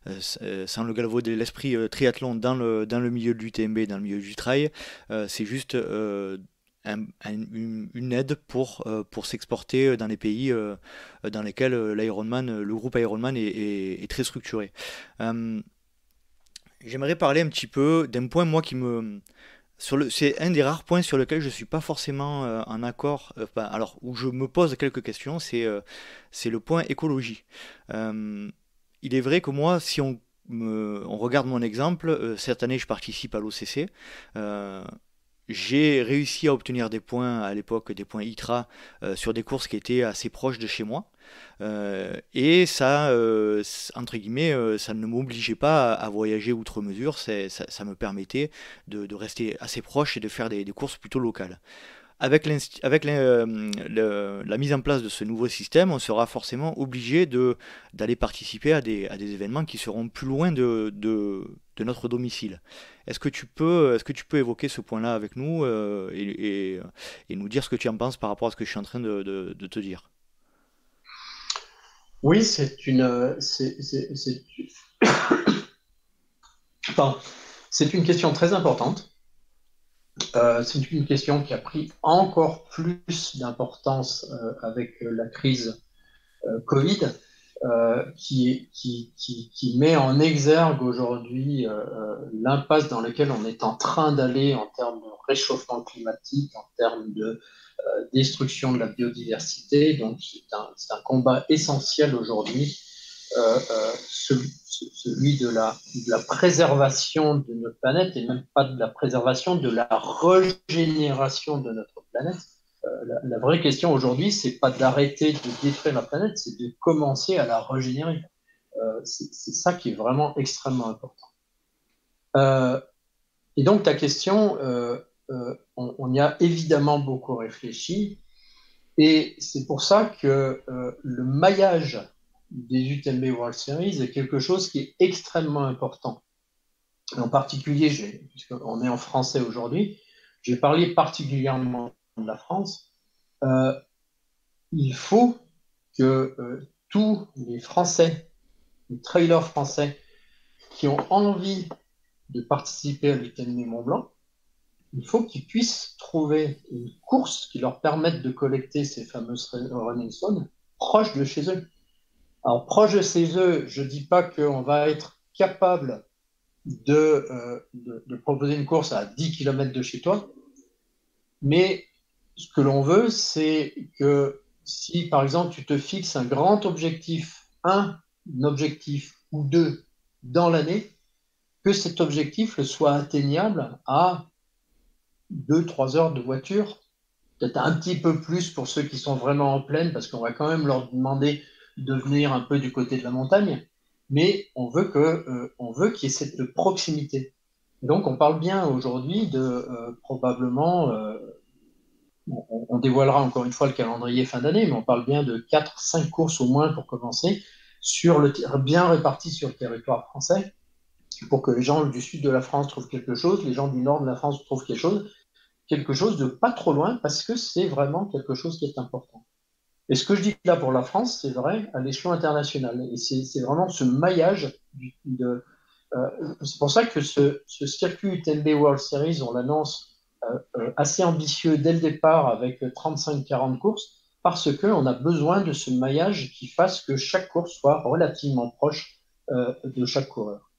le galvauder l'esprit triathlon dans le milieu de l'UTMB, dans le milieu du trail. C'est juste une aide pour s'exporter dans les pays dans lesquels l'Ironman, le groupe Ironman est très structuré. Euh, J'aimerais parler un petit peu d'un point moi qui me c'est un des rares points sur lequel je suis pas forcément en accord, alors où je me pose quelques questions, c'est le point écologie. Euh, il est vrai que moi, si on regarde mon exemple, cette année je participe à l'OCC. J'ai réussi à obtenir des points à l'époque, des points ITRA sur des courses qui étaient assez proches de chez moi. Et ça, entre guillemets, ça ne m'obligeait pas à voyager outre mesure, ça me permettait de rester assez proche et de faire des courses plutôt locales. Avec la mise en place de ce nouveau système, on sera forcément obligé d'aller participer à des événements qui seront plus loin de notre domicile. Est-ce que tu peux évoquer ce point-là avec nous et nous dire ce que tu en penses par rapport à ce que je suis en train de te dire? Oui, pardon. C'est une question très importante. C'est une question qui a pris encore plus d'importance avec la crise Covid, qui met en exergue aujourd'hui l'impasse dans laquelle on est en train d'aller en termes de réchauffement climatique, en termes de destruction de la biodiversité. Donc, c'est un combat essentiel aujourd'hui, celui de la préservation de notre planète, et même pas de la préservation, de la régénération de notre planète. La vraie question aujourd'hui, c'est pas d'arrêter de détruire la planète, c'est de commencer à la régénérer. C'est ça qui est vraiment extrêmement important. Euh, et donc, ta question, on y a évidemment beaucoup réfléchi. Et c'est pour ça que le maillage des UTMB World Series est quelque chose qui est extrêmement important. En particulier, puisqu'on est en français aujourd'hui, j'ai parlé particulièrement de la France. Euh, il faut que tous les Français, les trailers français qui ont envie de participer à l'UTMB Mont-Blanc, il faut qu'ils puissent trouver une course qui leur permette de collecter ces fameuses running stones proches de chez eux. Alors, proche de chez eux, je ne dis pas qu'on va être capable de proposer une course à 10 km de chez toi, mais ce que l'on veut, c'est que si, par exemple, tu te fixes un grand objectif, un objectif ou deux dans l'année, que cet objectif soit atteignable à 2-3 heures de voiture, peut-être un petit peu plus pour ceux qui sont vraiment en plaine, parce qu'on va quand même leur demander de venir un peu du côté de la montagne, mais on veut qu'il y ait cette proximité. Donc on parle bien aujourd'hui de probablement, on dévoilera encore une fois le calendrier fin d'année, mais on parle bien de 4-5 courses au moins pour commencer, bien réparties sur le territoire français, pour que les gens du sud de la France trouvent quelque chose, les gens du nord de la France trouvent quelque chose de pas trop loin, parce que c'est vraiment quelque chose qui est important. Et ce que je dis là pour la France, c'est vrai à l'échelon international. Et c'est vraiment ce maillage. C'est pour ça que ce circuit UTMB World Series, on l'annonce assez ambitieux dès le départ avec 35-40 courses, parce qu'on a besoin de ce maillage qui fasse que chaque course soit relativement proche de chaque coureur.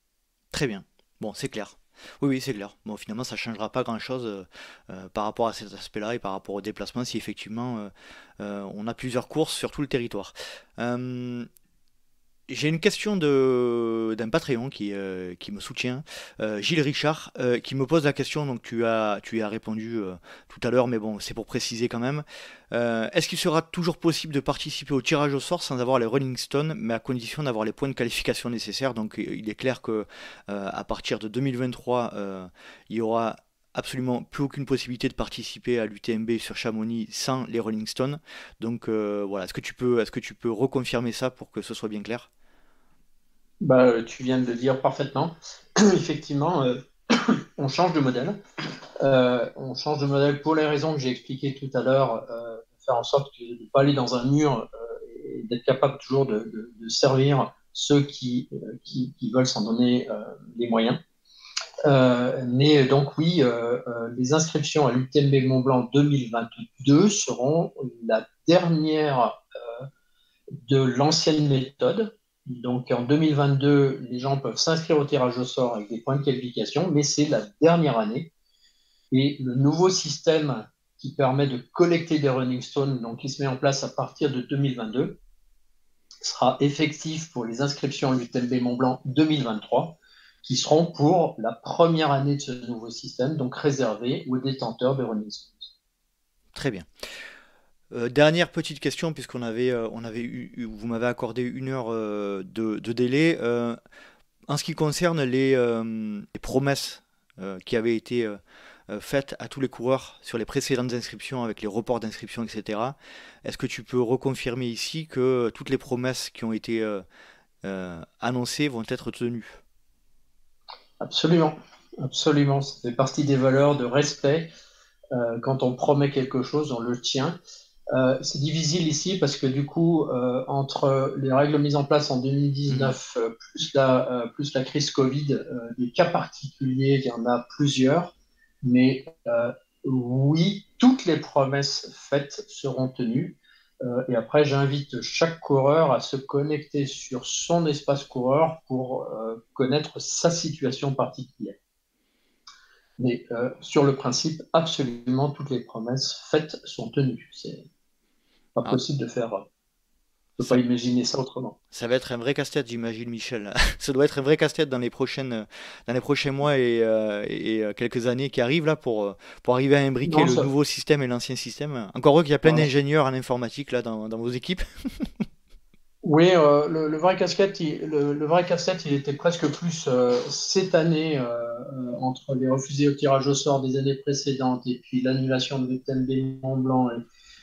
Très bien. Bon, c'est clair. Oui, oui, c'est clair. Bon, finalement, ça ne changera pas grand-chose par rapport à cet aspect-là et par rapport au déplacement si effectivement on a plusieurs courses sur tout le territoire. Euh, J'ai une question d'un Patreon qui me soutient, Gilles Richard, qui me pose la question, donc tu y as répondu tout à l'heure, mais bon, c'est pour préciser quand même. Est-ce qu'il sera toujours possible de participer au tirage au sort sans avoir les Rolling Stones, mais à condition d'avoir les points de qualification nécessaires? Donc il est clair que à partir de 2023, il y aura absolument plus aucune possibilité de participer à l'UTMB sur Chamonix sans les Rolling Stones. Donc voilà, est-ce que tu peux reconfirmer ça pour que ce soit bien clair? Bah, tu viens de le dire parfaitement. Effectivement, on change de modèle. On change de modèle pour les raisons que j'ai expliquées tout à l'heure, faire en sorte de ne pas aller dans un mur et d'être capable toujours de servir ceux qui veulent s'en donner les moyens. Mais donc oui, les inscriptions à l'UTMB Mont Blanc 2022 seront la dernière de l'ancienne méthode. Donc en 2022, les gens peuvent s'inscrire au tirage au sort avec des points de qualification, mais c'est la dernière année. Et le nouveau système qui permet de collecter des running stones, donc qui se met en place à partir de 2022, sera effectif pour les inscriptions à l'UTMB Mont Blanc 2023, qui seront pour la première année de ce nouveau système, donc réservé aux détenteurs de running stones. Très bien. Dernière petite question, puisqu'on avait, vous m'avez accordé 1 heure de délai. En ce qui concerne les promesses qui avaient été faites à tous les coureurs sur les précédentes inscriptions avec les reports d'inscription, etc., est-ce que tu peux reconfirmer ici que toutes les promesses qui ont été annoncées vont être tenues? Absolument, absolument. Ça fait partie des valeurs de respect. Quand on promet quelque chose, on le tient. C'est difficile ici parce que du coup, entre les règles mises en place en 2019, plus la crise Covid, des cas particuliers, il y en a plusieurs. Mais oui, toutes les promesses faites seront tenues. Et après, j'invite chaque coureur à se connecter sur son espace coureur pour connaître sa situation particulière. Mais sur le principe, absolument toutes les promesses faites sont tenues. C'est pas Ah, possible de faire, je peux ça, pas imaginer ça autrement. ça va être un vrai casse-tête, j'imagine, Michel. Ça doit être un vrai casse-tête dans les prochains mois et quelques années qui arrivent là pour arriver à imbriquer Non, le ça, nouveau système et l'ancien système. Encore heureux qu'il y a plein voilà. d'ingénieurs en informatique là dans vos équipes. Oui, le vrai casquette, le vrai casse-tête, il était presque plus cette année entre les refusés au tirage au sort des années précédentes et puis l'annulation de l'UTMB Mont Blanc,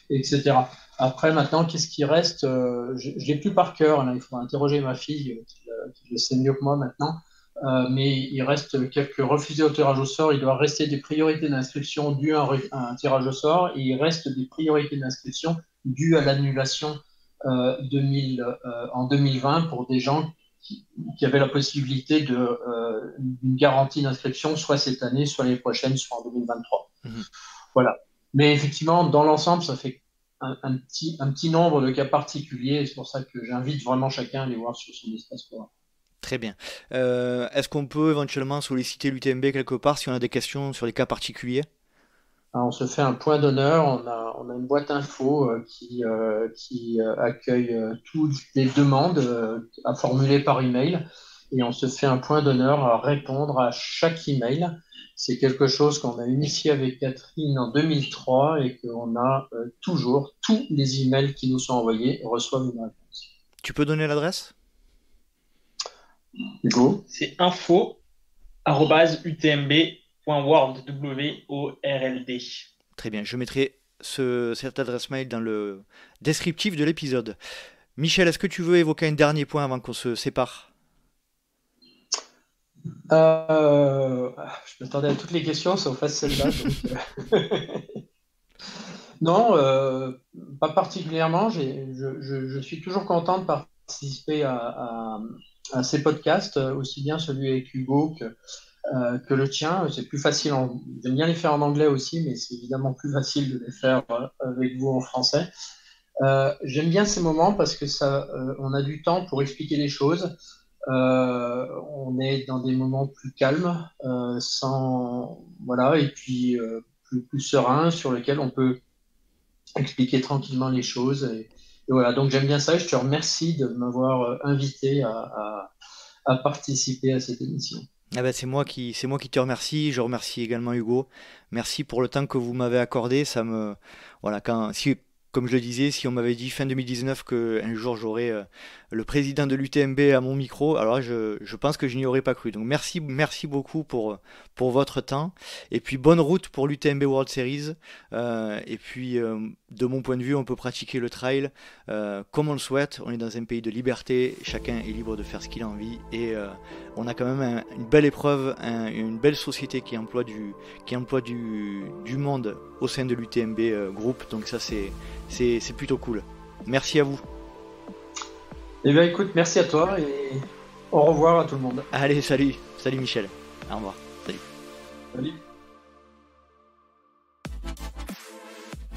etc. Après, maintenant, qu'est-ce qui reste? Je l'ai plus par cœur, là, il faut interroger ma fille qui le sait mieux que moi maintenant. Mais il reste quelques refusés au tirage au sort. Il doit rester des priorités d'inscription dues à un tirage au sort et il reste des priorités d'inscription dues à l'annulation en 2020 pour des gens qui avaient la possibilité d'une garantie d'inscription, soit cette année, soit l'année prochaine, soit en 2023. Voilà. Mais effectivement, dans l'ensemble, ça fait un petit nombre de cas particuliers, et c'est pour ça que j'invite vraiment chacun à aller voir sur son espace forum. Très bien. Est-ce qu'on peut éventuellement solliciter l'UTMB quelque part si on a des questions sur les cas particuliers? Alors, on se fait un point d'honneur, on a une boîte info qui accueille toutes les demandes à formuler par email, et on se fait un point d'honneur à répondre à chaque email. C'est quelque chose qu'on a initié avec Catherine en 2003 et qu'on a toujours, tous les emails qui nous sont envoyés reçoivent une réponse. Tu peux donner l'adresse? Hugo? C'est info@utmb.world. W-O-R-L-D. Très bien, je mettrai cette adresse mail dans le descriptif de l'épisode. Michel, est-ce que tu veux évoquer un dernier point avant qu'on se sépare? Je m'attendais à toutes les questions, sauf à celle-là. Non, pas particulièrement. Je suis toujours content de participer à ces podcasts, aussi bien celui avec Hugo que le tien. C'est plus facile. J'aime bien les faire en anglais aussi, mais c'est évidemment plus facile de les faire avec vous en français. J'aime bien ces moments parce que on a du temps pour expliquer les choses. On est dans des moments plus calmes, voilà, et puis plus sereins, sur lesquels on peut expliquer tranquillement les choses. Et voilà, donc j'aime bien ça. Et je te remercie de m'avoir invité à participer à cette émission. Ah ben c'est moi qui te remercie. Je remercie également Hugo. Merci pour le temps que vous m'avez accordé. Voilà, comme je le disais, si on m'avait dit fin 2019 qu'un jour j'aurais le président de l'UTMB à mon micro, alors je pense que je n'y aurais pas cru. Donc merci beaucoup pour votre temps. Et puis bonne route pour l'UTMB World Series. Et puis de mon point de vue, on peut pratiquer le trail comme on le souhaite. On est dans un pays de liberté. Chacun est libre de faire ce qu'il a envie. Et on a quand même une belle épreuve, une belle société qui emploie du monde au sein de l'UTMB groupe. Donc ça c'est plutôt cool. Merci à vous. Eh bien écoute, merci à toi et au revoir à tout le monde. Allez, salut Michel. Au revoir. Salut. Salut.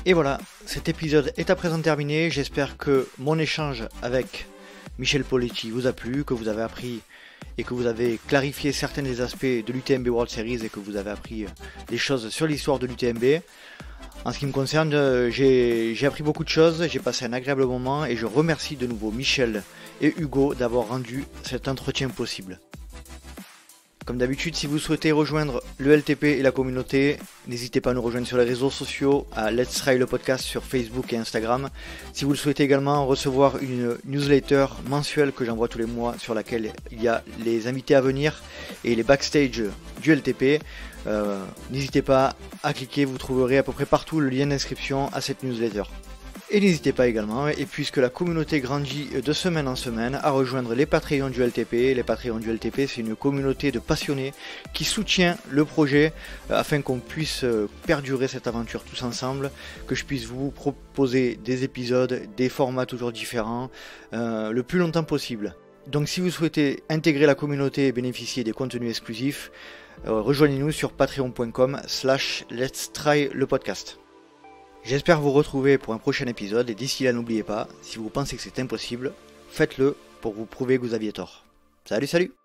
Et voilà, cet épisode est à présent terminé. J'espère que mon échange avec Michel Poletti vous a plu, que vous avez appris et que vous avez clarifié certains des aspects de l'UTMB World Series et que vous avez appris des choses sur l'histoire de l'UTMB. En ce qui me concerne, j'ai appris beaucoup de choses, j'ai passé un agréable moment et je remercie de nouveau Michel et Hugo d'avoir rendu cet entretien possible. Comme d'habitude, si vous souhaitez rejoindre le LTP et la communauté, n'hésitez pas à nous rejoindre sur les réseaux sociaux, à Let's Try le podcast sur Facebook et Instagram. Si vous le souhaitez également, recevoir une newsletter mensuelle que j'envoie tous les mois sur laquelle il y a les invités à venir et les backstage du LTP. N'hésitez pas à cliquer, vous trouverez à peu près partout le lien d'inscription à cette newsletter. Et n'hésitez pas également, et puisque la communauté grandit de semaine en semaine, à rejoindre les Patreons du LTP. Les Patreons du LTP, c'est une communauté de passionnés qui soutient le projet afin qu'on puisse perdurer cette aventure tous ensemble, que je puisse vous proposer des épisodes, des formats toujours différents, le plus longtemps possible. Donc si vous souhaitez intégrer la communauté et bénéficier des contenus exclusifs, rejoignez-nous sur patreon.com/Let's Try le podcast. J'espère vous retrouver pour un prochain épisode et d'ici là n'oubliez pas, si vous pensez que c'est impossible, faites-le pour vous prouver que vous aviez tort. Salut